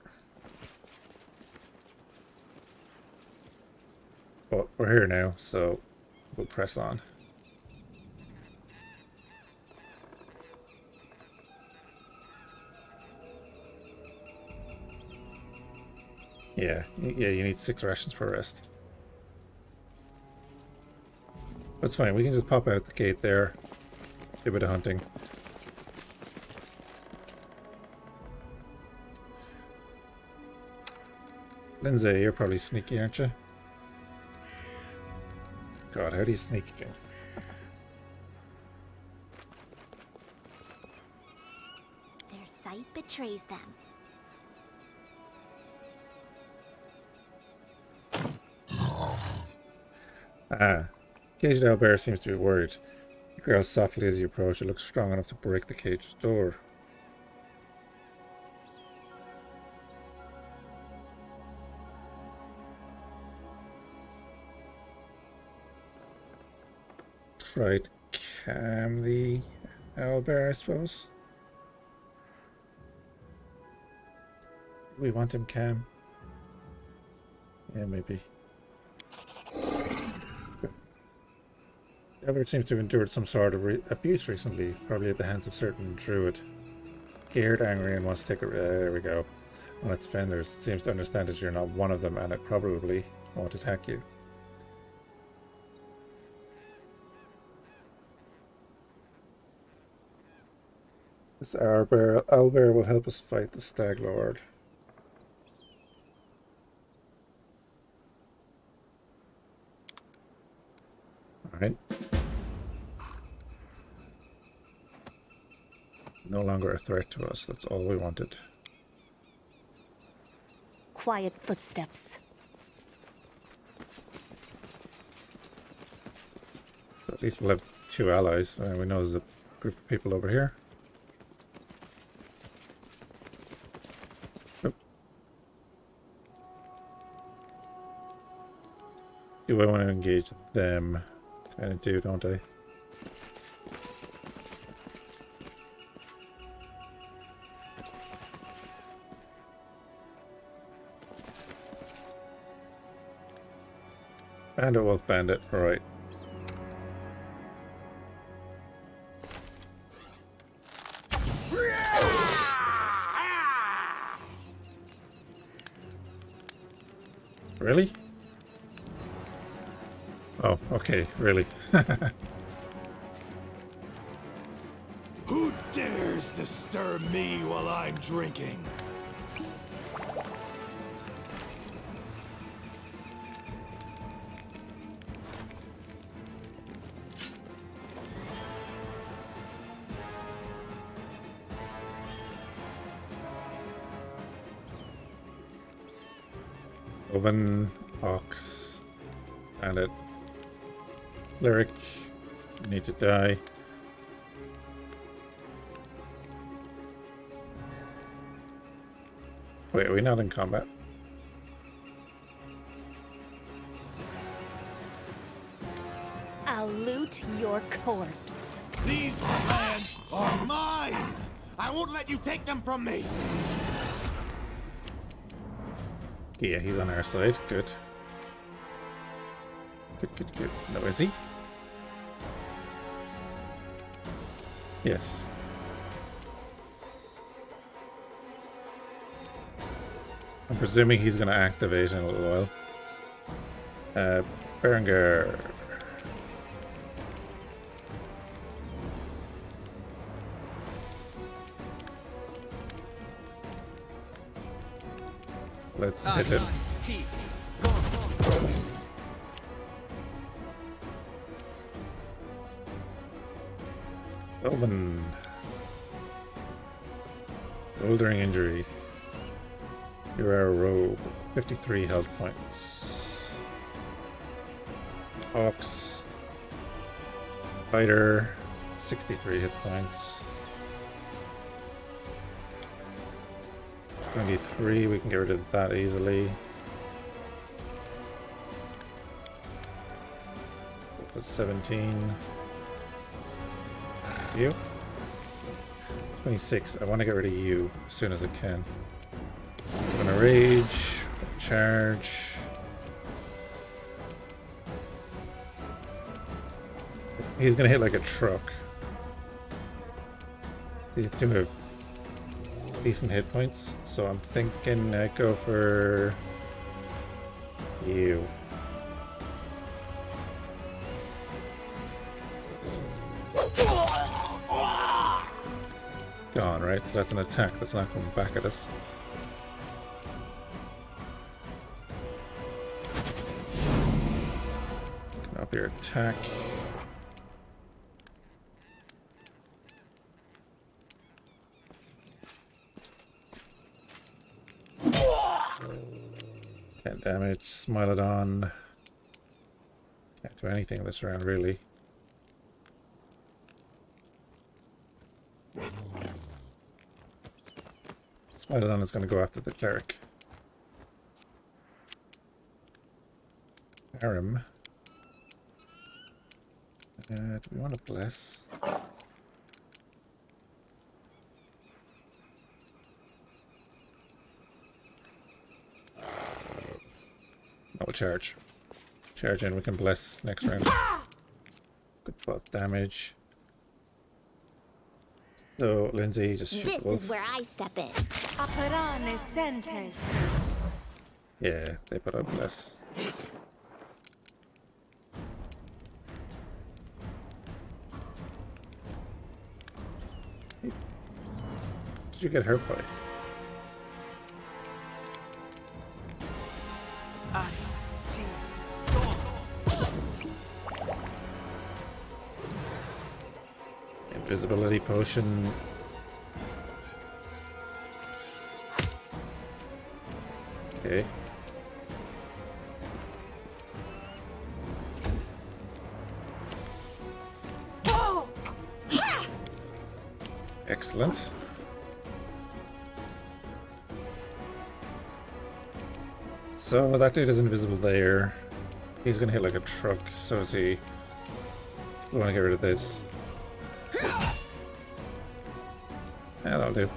But we're here now, so we'll press on. Yeah, you need 6 rations per rest. That's fine, we can just pop out the gate there. Do a bit of hunting. Lindsay, you're probably sneaky, aren't you? God, how do you sneak again? Their sight betrays them. Ah. Caged owlbear seems to be worried. He growls softly as you approach. It looks strong enough to break the cage's door. Try to calm the owlbear, I suppose. We want him calm. Yeah, maybe. Owlbear seems to have endured some sort of abuse recently, probably at the hands of certain druid. Scared, angry, and wants to take a... there we go. On its offenders. It seems to understand that you're not one of them, and it probably won't attack you. This owlbear will help us fight the Stag Lord. Alright. No longer a threat to us, that's all we wanted. Quiet footsteps. But at least we'll have 2 allies. We know there's a group of people over here. Oh. Do I want to engage them? Kind of do, don't I? Bandit, wolf, bandit. Alright. Really? Oh, okay, really. Who dares disturb me while I'm drinking? Oven, ox, bandit, cleric, you need to die. Wait, are we not in combat? I'll loot your corpse. These lands are mine! I won't let you take them from me! Yeah, he's on our side. Good. Good. No, is he? Yes. I'm presuming he's going to activate in a little while. Berengar. Let's hit it. Open. Bouldering injury. You are a rogue. 53 health points. Ox. Fighter. 63 hit points. 23, we can get rid of that easily. That's 17. You? 26. I want to get rid of you as soon as I can. I'm gonna rage, charge. He's gonna hit like a truck. These two have decent hit points, so I'm thinking I go for you. gone, right? So that's an attack that's not coming back at us. Can up your attack. Can't damage, Smilodon. Can't do anything this round, really. Smilodon is going to go after the cleric. Aram. Do we want to bless? No, charge. Charge in, we can bless next round. Good buff damage. So, Lindsay, just shoot the wolf. This is where I step in. Aparane sentes. Yeah, they put up bless. Did you get hurt by? Invisibility potion. Okay. Excellent. So that dude is invisible there. He's gonna hit like a truck, so is he. I want to get rid of this. Yeah, that'll do.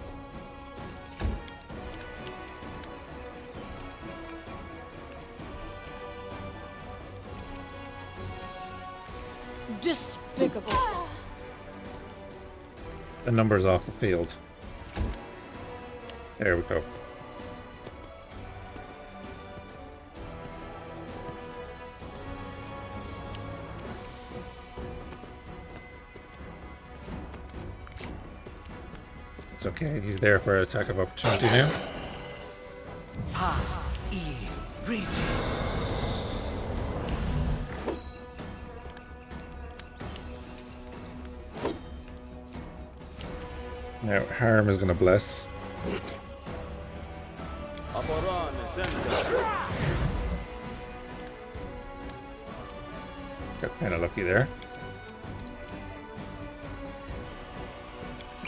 Despicable. The number's off the field. There we go. It's okay, he's there for an attack of opportunity now. Now, Harm is going to bless. Got kind of lucky there.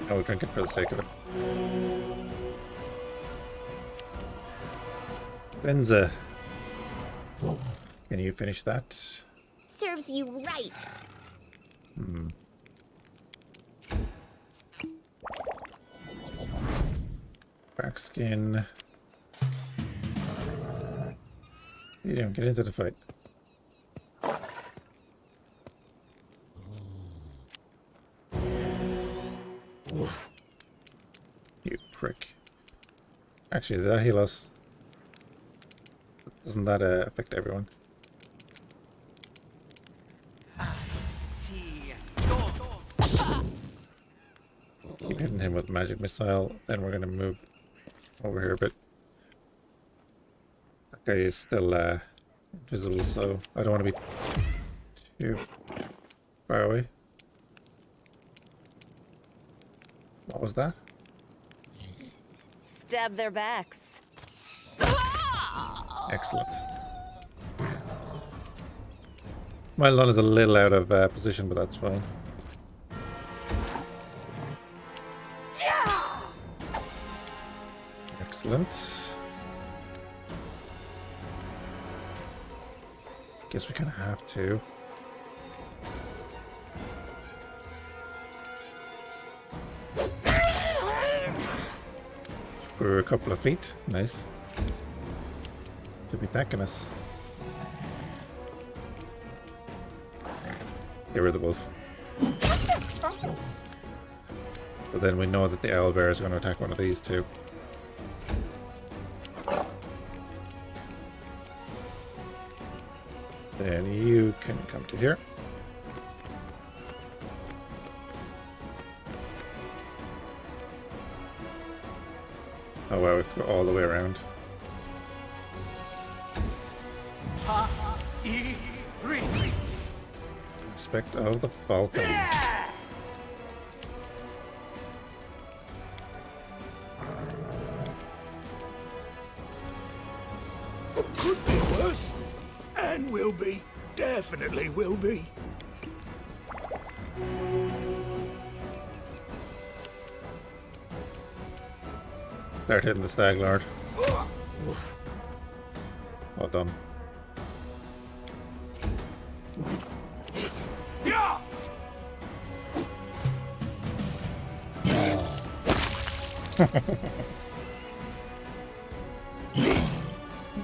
I will drink it for the sake of it. Benza, can you finish that? Serves you right. Back skin. You don't get into the fight. You prick. Actually, did that heal us? Doesn't that affect everyone? Keep hitting him with magic missile, then we're gonna move over here a bit. That guy is still invisible, so I don't want to be too far away. What was that? Stab their backs. Excellent. My lawn is a little out of position, but that's fine. Excellent. Guess we kind of have to. We're a couple of feet. Nice. Should be thanking us. Get rid of the wolf. But then we know that the owlbear is going to attack one of these two. Then you can come to here. Oh wow, we have to go all the way around. Respect of the Falcon. Could be worse. And will be. Definitely will be. Start hitting the Stag Lord. Well done.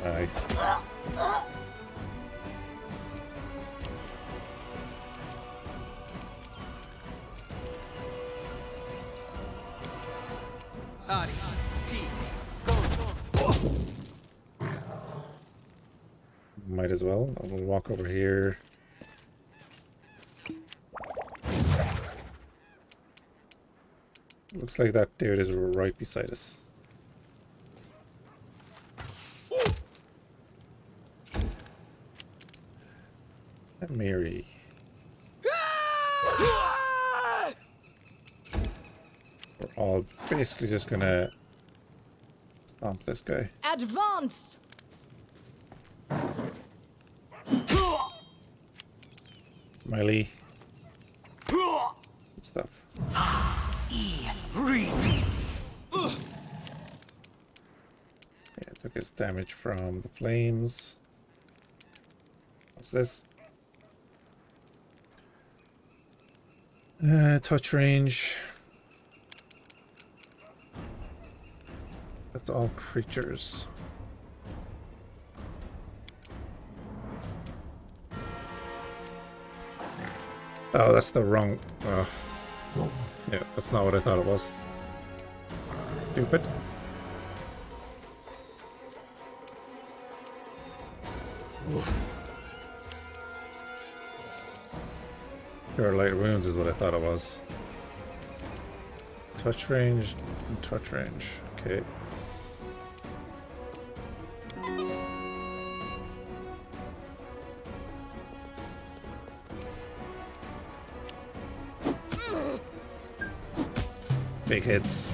Nice. Might as well. We'll walk over here. Looks like that dude is right beside us. And Mary. We're all basically just gonna stomp this guy. Advance! Miley. Good stuff. Yeah, took his damage from the flames. What's this? Touch range. That's all creatures. Oh, that's the wrong... yeah, that's not what I thought it was. Stupid. Cure light wounds is what I thought it was. Touch range and touch range. Okay. Big hits.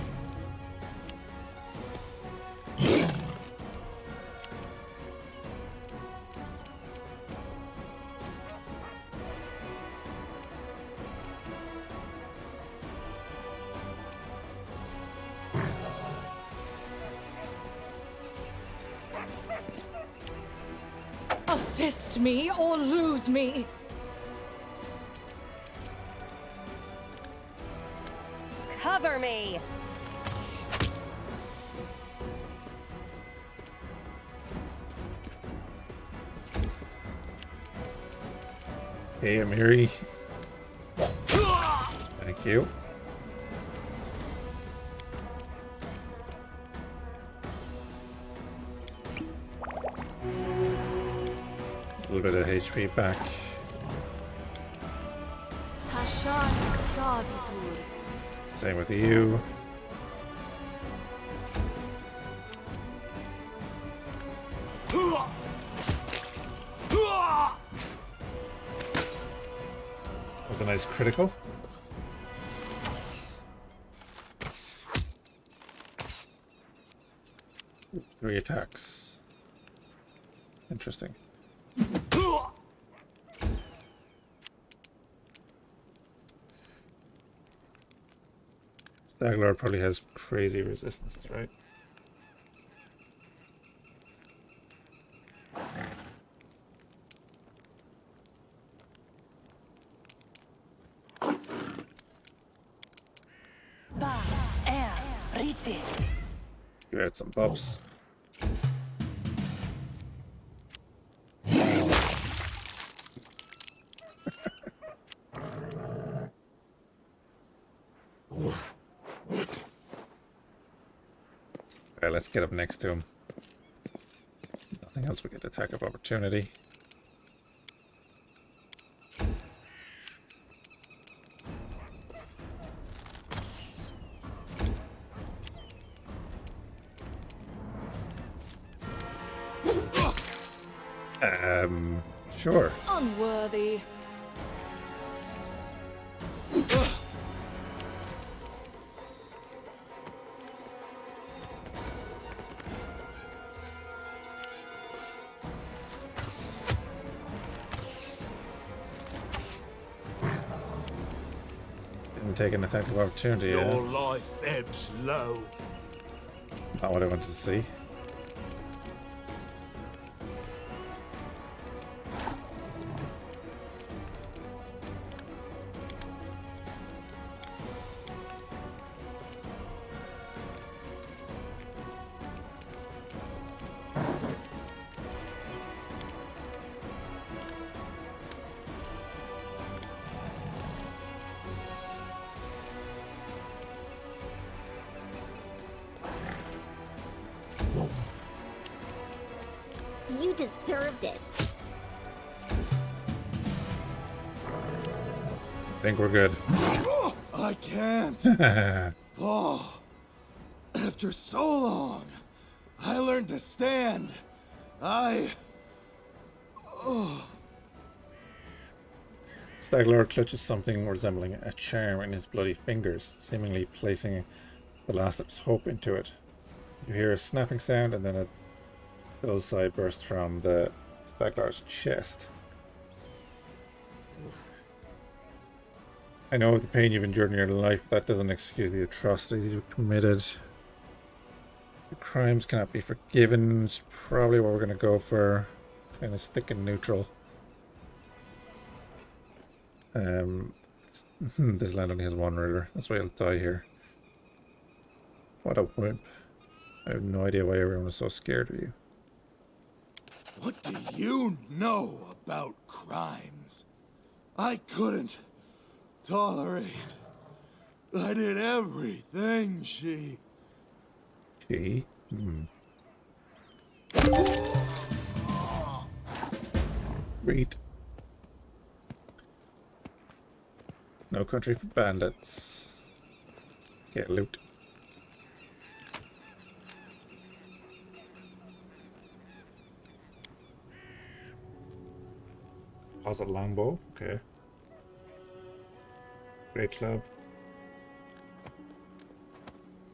Assist me or lose me. Cover me! Hey, Mary. Thank you. A little bit of HP back. Same with you. Was a nice critical. Three attacks. Interesting. Stag Lord probably has crazy resistances, right? Give it some buffs. Alright, let's get up next to him. Nothing else, we get attack of opportunity. Sure. Unworthy. Didn't take an attack of opportunity. Your That's life ebbs low. not what I wanted to see. You deserved it. I think we're good. I can't. Oh, after so long, I learned to stand. Stag Lord clutches something resembling a charm in his bloody fingers, seemingly placing the last of his hope into it. You hear a snapping sound and then a bullseye bursts from the Stag Lord's chest. I know of the pain you've endured in your life, but that doesn't excuse the atrocities you've committed. Your crimes cannot be forgiven. It's probably what we're going to go for. Kind of stick in neutral. This land only has one ruler. That's why he'll die here. What a wimp. I have no idea why everyone was so scared of you. What do you know about crimes? I couldn't tolerate. I did everything she... She? Read. No country for bandits. Get loot. Deposit longbow. Okay. Great club.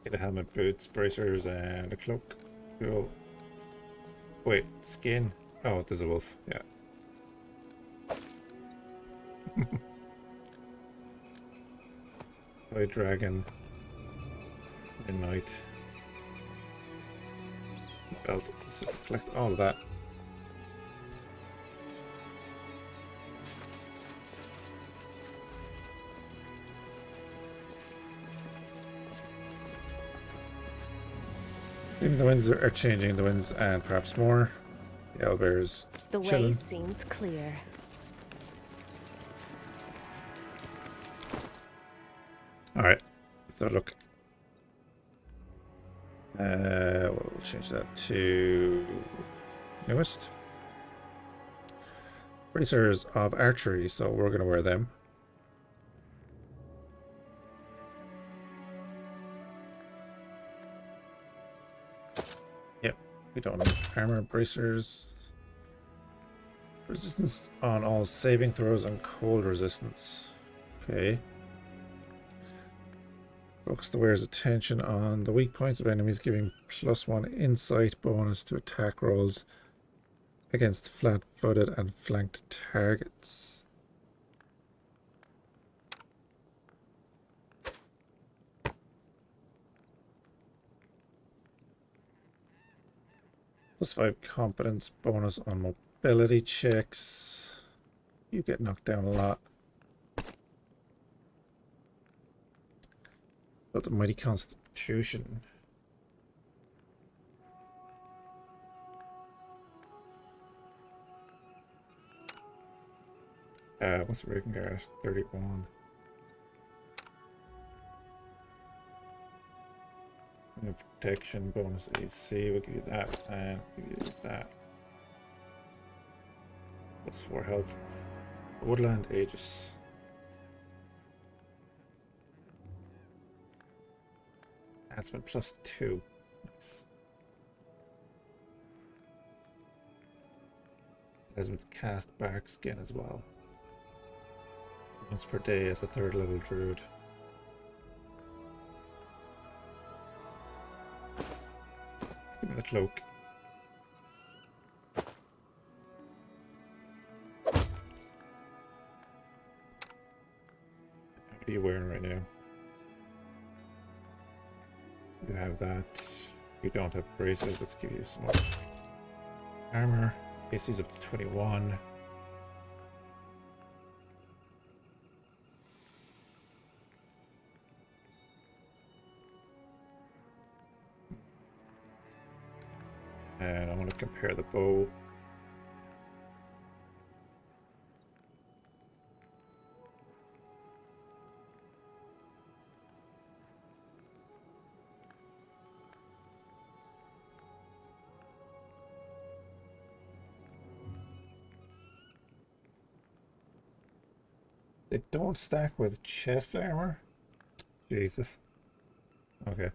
Get a helmet, boots, bracers, and a cloak. Cool. Wait, skin. Oh, there's a wolf. Yeah. White dragon. Midnight. Belt. Let's just collect all of that. Maybe the winds are changing, the winds and perhaps more. The owlbear's The way chilling. seems clear. Alright, so look. We'll change that to newest. Bracers of archery, so we're going to wear them. Yep, we don't need armor. Bracers. Resistance on all saving throws and cold resistance. Okay. Focus the wearer's attention on the weak points of enemies, giving +1 insight bonus to attack rolls against flat-footed and flanked targets. +5 competence bonus on mobility checks. You get knocked down a lot. Built a mighty constitution. What's the rating guard? 31. And protection bonus AC, we'll give you that, and we'll give you that. +4 health. Woodland Aegis. That's been +2. Nice. As with cast bark skin as well. Once per day as a 3rd level druid. Give me the cloak. What are you wearing right now? You have that. You don't have braces. Let's give you some more armor. AC's up to 21. And I want to compare the bow. They don't stack with chest armor? Jesus. Okay.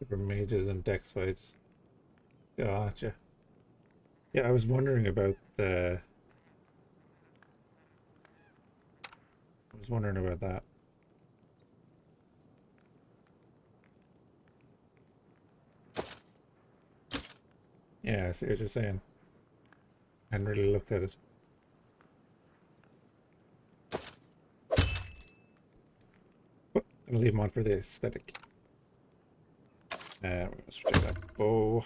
For mages and dex fights. Gotcha. Yeah, I was wondering about the... I was wondering about that. Yeah, I see what you're saying. I hadn't really looked at it. But I'm gonna leave them on for the aesthetic. We're gonna switch out that bow.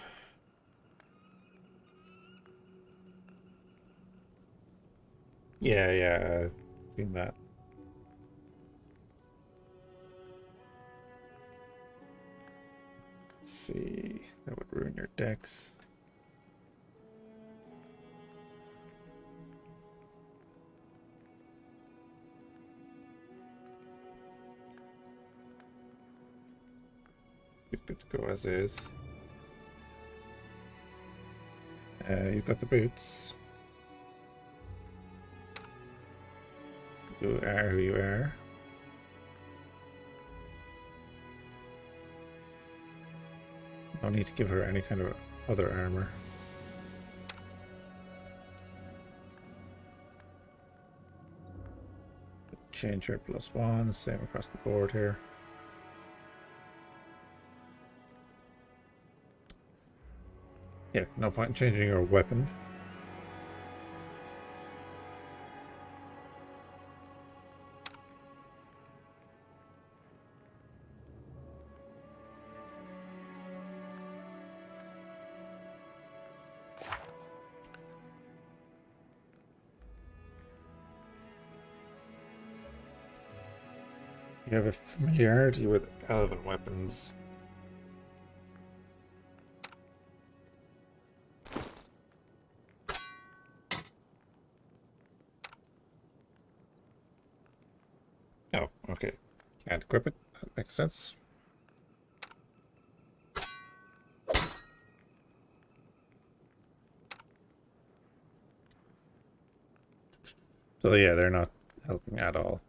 Yeah, seen that. Let's see, that would ruin your decks. Good to go as is. You've got the boots. You are who you are. No need to give her any kind of other armor. Change her +1, same across the board here. Yeah, no point in changing your weapon. You have a familiarity with elven weapons. Oh, okay. Can't equip it. That makes sense. So yeah, they're not helping at all.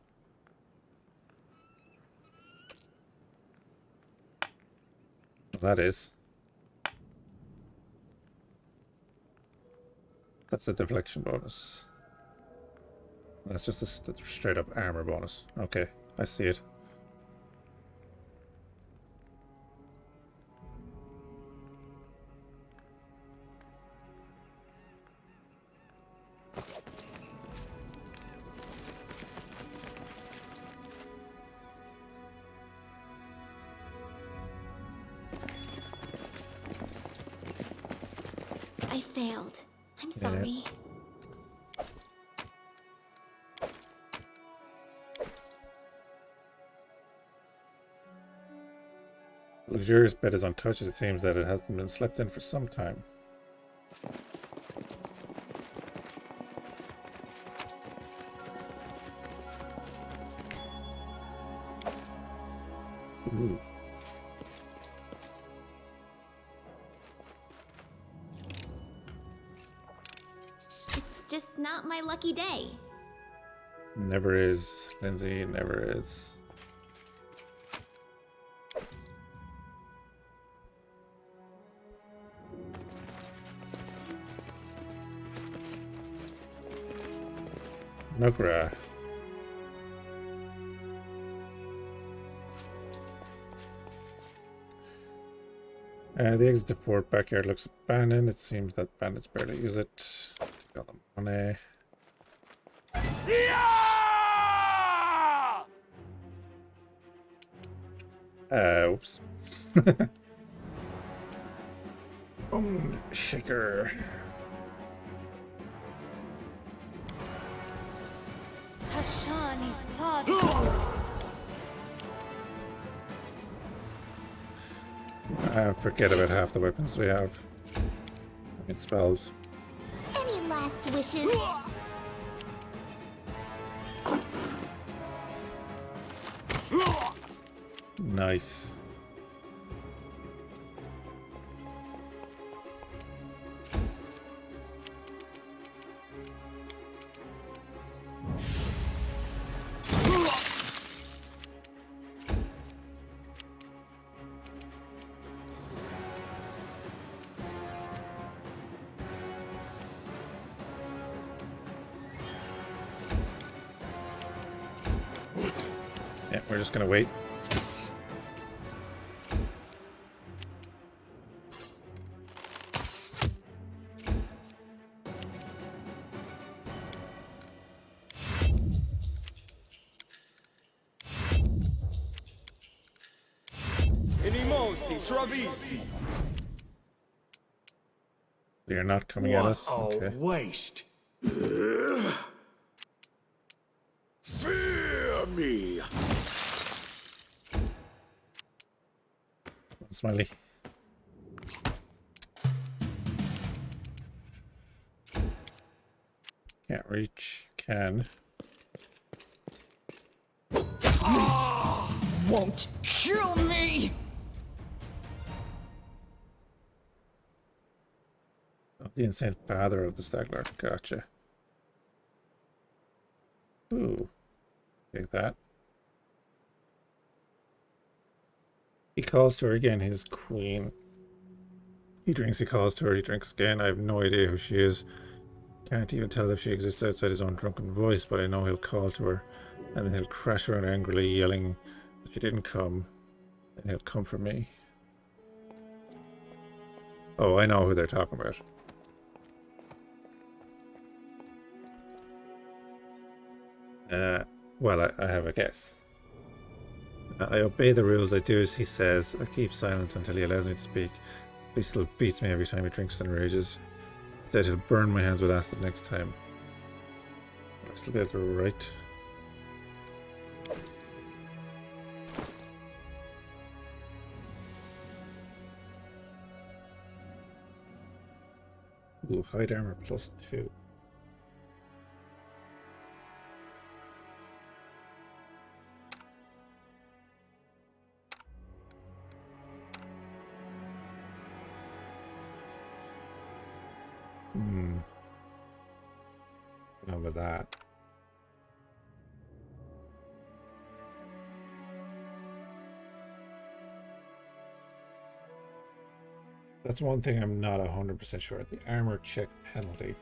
Well, that is. That's a deflection bonus. That's just a straight up armor bonus. Okay, I see it. I failed. I'm sorry. Luxurious bed is untouched. It seems that it hasn't been slept in for some time. Ooh. It's just not my lucky day. Never is, Lindsay, never is. Nugra. The exit to port backyard looks abandoned. It seems that bandits barely use it. Got the money. Oops. Boom shaker. Tashani Sadu. Forget about half the weapons we have. It spells. Any last wishes? Nice. Yeah, we're just gonna wait. They're not coming at us. Okay. Waste. Fear me. Smiley. Can't reach. Can. Won't kill me! Oh, the insane father of the Stag Lord. Gotcha. Ooh. Take that. He calls to her again, his queen. He drinks, he calls to her, he drinks again. I have no idea who she is. Can't even tell if she exists outside his own drunken voice, but I know he'll call to her. And then he'll crash around angrily, yelling that she didn't come. Then he'll come for me. Oh, I know who they're talking about. Well, I have a guess. I obey the rules, I do as he says. I keep silent until he allows me to speak. He still beats me every time he drinks and rages. He said he'll burn my hands with acid next time. I'll still be able to write. Ooh, hide armor +2. None with that. That's one thing I'm not 100% sure. The armor check penalty.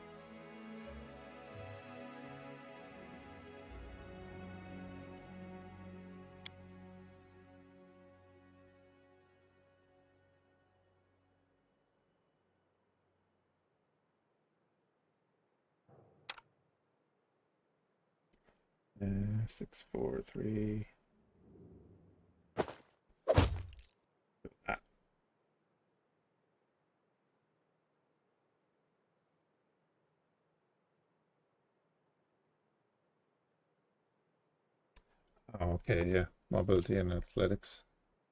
Uh, 6, 4, 3. That. Oh, okay, yeah. Mobility and athletics.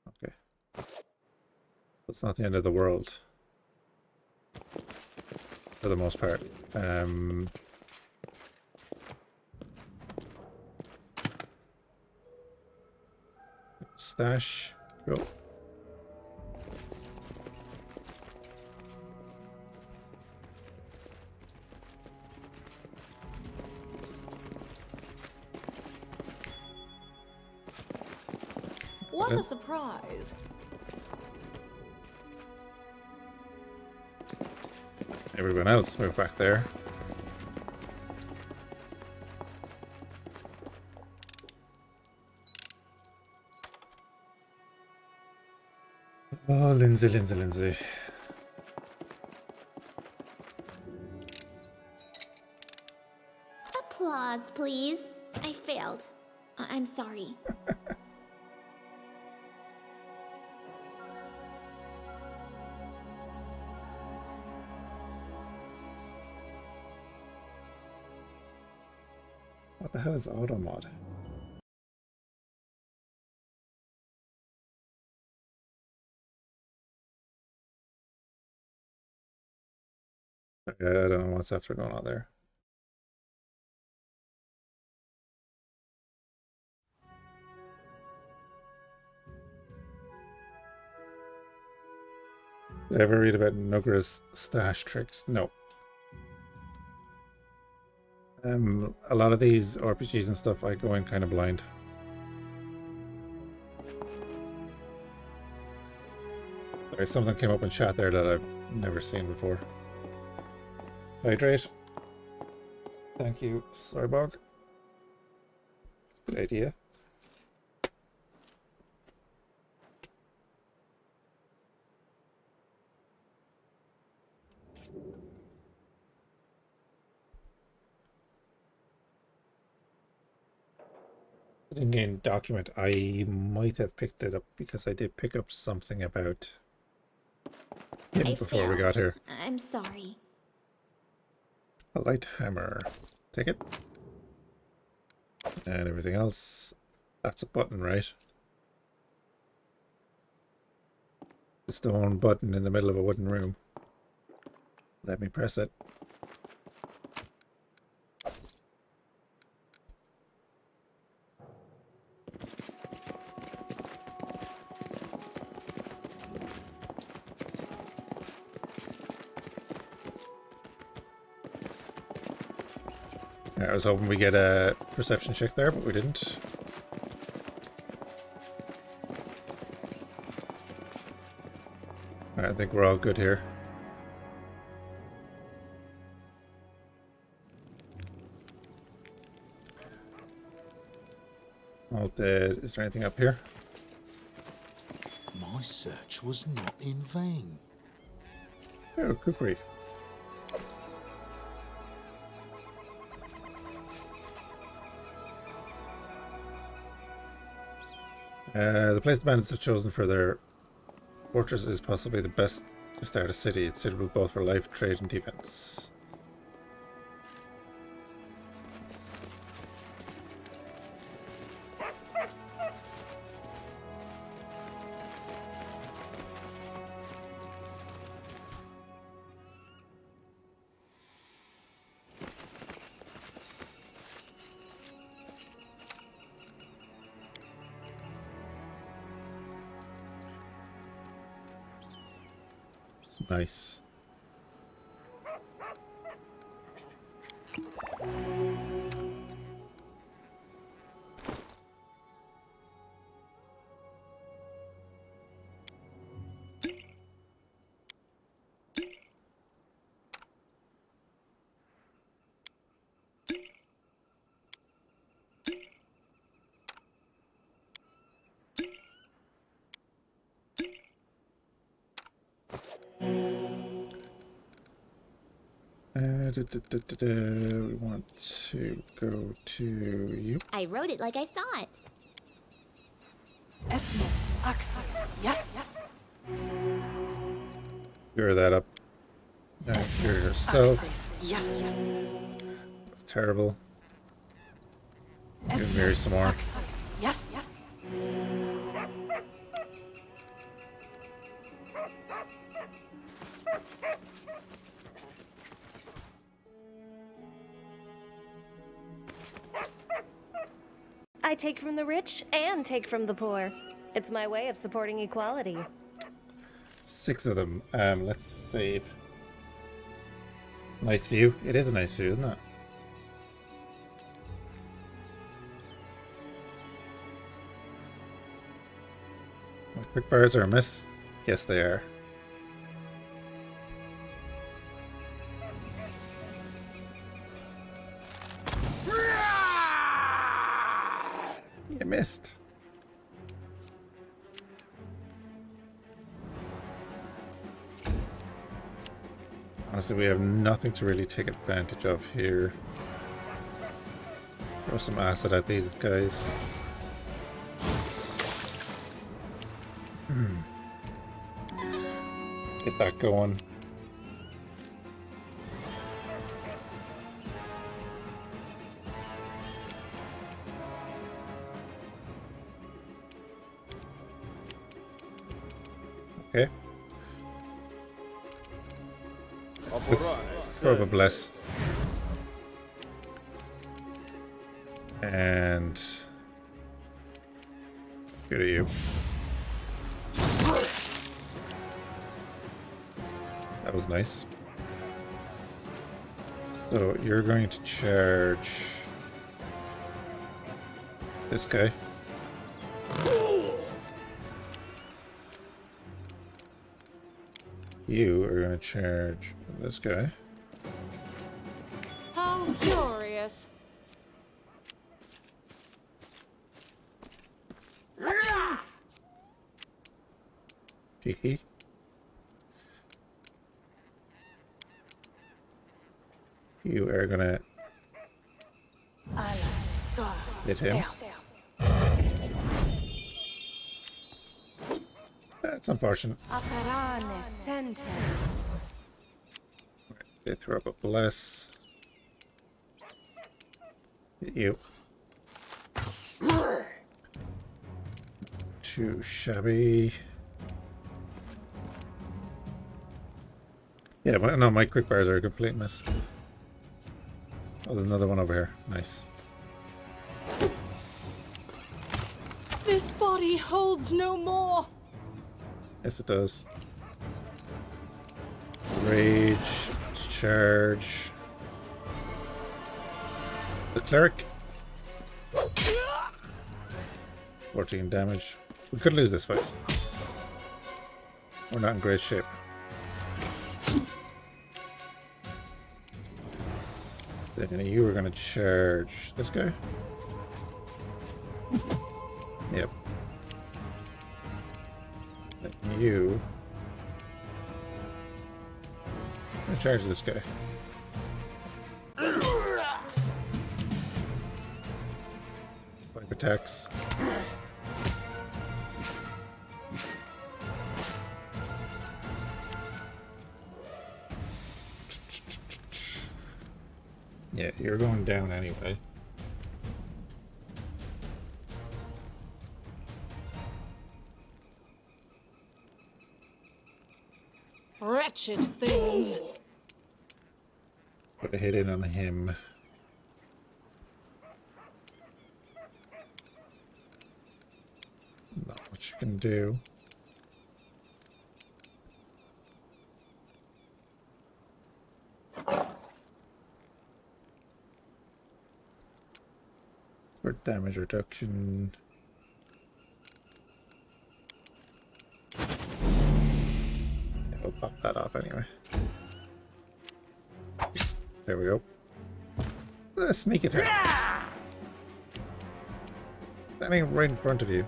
Okay. That's not the end of the world. For the most part. Stash. Go. What a surprise. Everyone else move back there. Oh, Lindsay, Lindsay, Lindsay. Applause, please. I failed. I'm sorry. What the hell is auto mod? Okay, I don't know what's after going on there. Did I ever read about Nugra's stash tricks? No. A lot of these RPGs and stuff, I go in kind of blind. Sorry, something came up in chat there that I've never seen before. Hydrate. Thank you, Sorybog. Good idea. In-game document, I might have picked it up because I did pick up something about him before we got here. I'm sorry. A light hammer. Take it. And everything else. That's a button, right? The stone button in the middle of a wooden room. Let me press it. I was hoping we get a perception check there, but we didn't. I think we're all good here. All dead. Is there anything up here? My search was not in vain. Oh, cookery. The place the bandits have chosen for their fortress is possibly the best to start a city. It's suitable both for life, trade, and defense. Nice. We want to go to you. I wrote it like I saw it. Esmo, Axel, yes. Clear that up. Clear yourself. Yes. That's terrible. Give Mary some more. Yes. I take from the rich and take from the poor. It's my way of supporting equality. 6 of them. Let's save. Nice view. It is a nice view, isn't it? My quick bars are a miss. Yes, they are. You missed. Honestly, we have nothing to really take advantage of here. Throw some acid at these guys. Get that going. Okay. Let's throw up a bless. And good at you. That was nice. So you're going to charge this guy. You are going to charge this guy. How curious. Hee. You are going to hit him. That's unfortunate. They throw up a bless. Hit you. Too shabby. Yeah, but no, my quick bars are a complete miss. Oh, there's another one over here. Nice. This body holds no more. Yes, it does. Rage. Charge. The cleric. 14 damage. We could lose this fight. We're not in great shape. Then you were going to charge this guy? Yep. Then you... I'm going to charge this guy. Five attacks. Yeah, you're going down anyway. Wretched things. Put a hit in on him. Not much you can do. For damage reduction. Yeah, we'll pop that off anyway. There we go. A sneak attack. Standing right in front of you.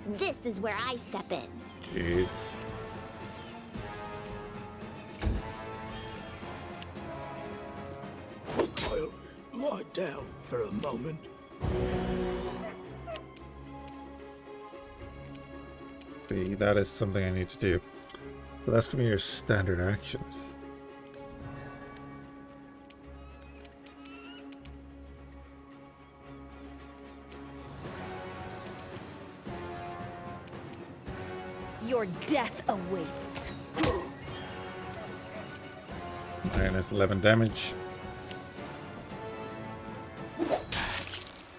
This is where I step in. Jesus. I'll lie down for a moment. See, that is something I need to do. So that's going to be your standard action. Your death awaits. Minus 11 damage.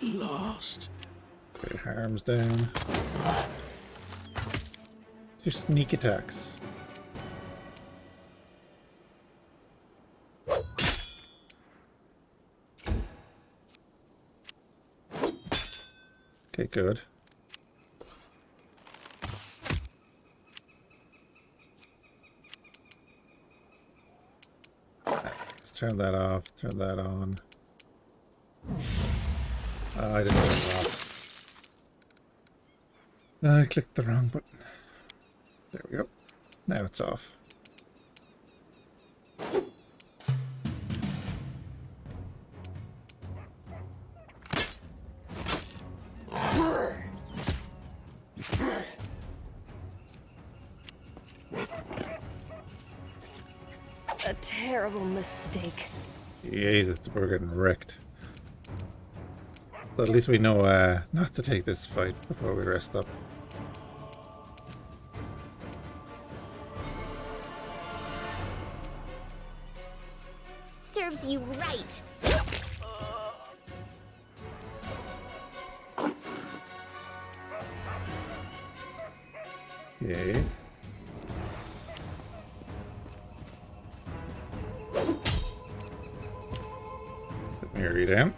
Last. Okay, harm's down. Two sneak attacks. Okay, good. Let's turn that off, turn that on. I didn't turn it off. I clicked the wrong button. There we go. Now it's off. A terrible mistake. Jesus, we're getting wrecked. But at least we know not to take this fight before we rest up. Serves you right. Yay. Let me read down.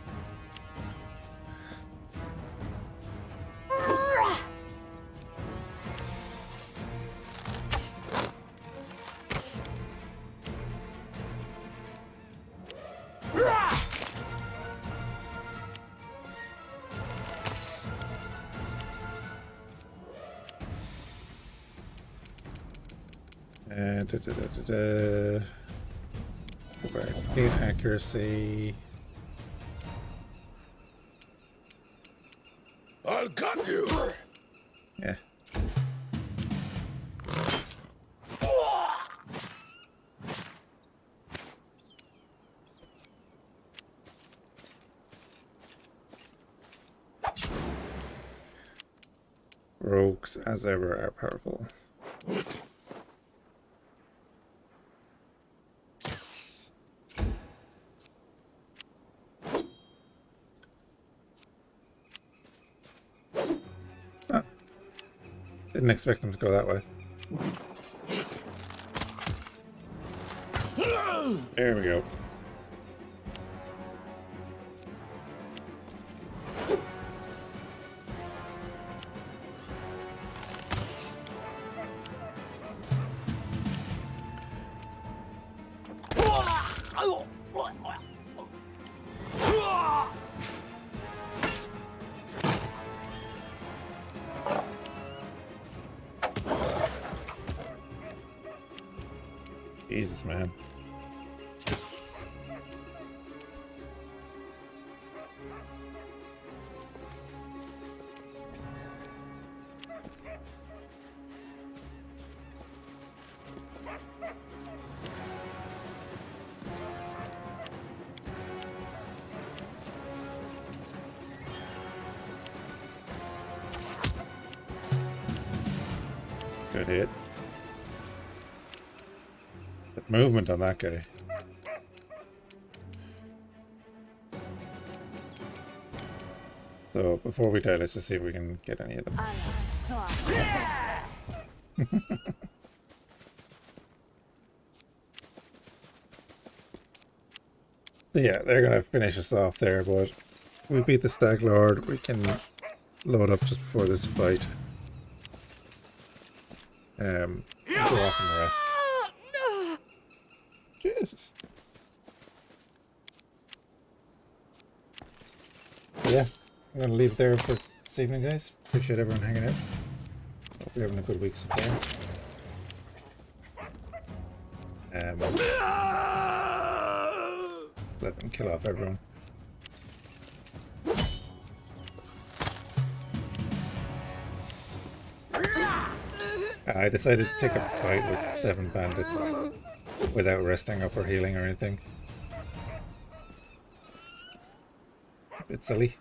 Right, accuracy. I'll cut you. Yeah. Rogues, as ever, are powerful. Didn't expect them to go that way. There we go. Jesus, man. Good hit. Movement on that guy. So before we die, let's just see if we can get any of them. So yeah, they're gonna finish us off there, but we beat the Stag Lord. We can load up just before this fight. Go off and rest. Jesus. Yeah, I'm gonna leave it there for this evening, guys. Appreciate everyone hanging out. Hope you're having a good week so far. Let them kill off everyone. I decided to take a fight with 7 bandits without resting up or healing or anything. A bit silly.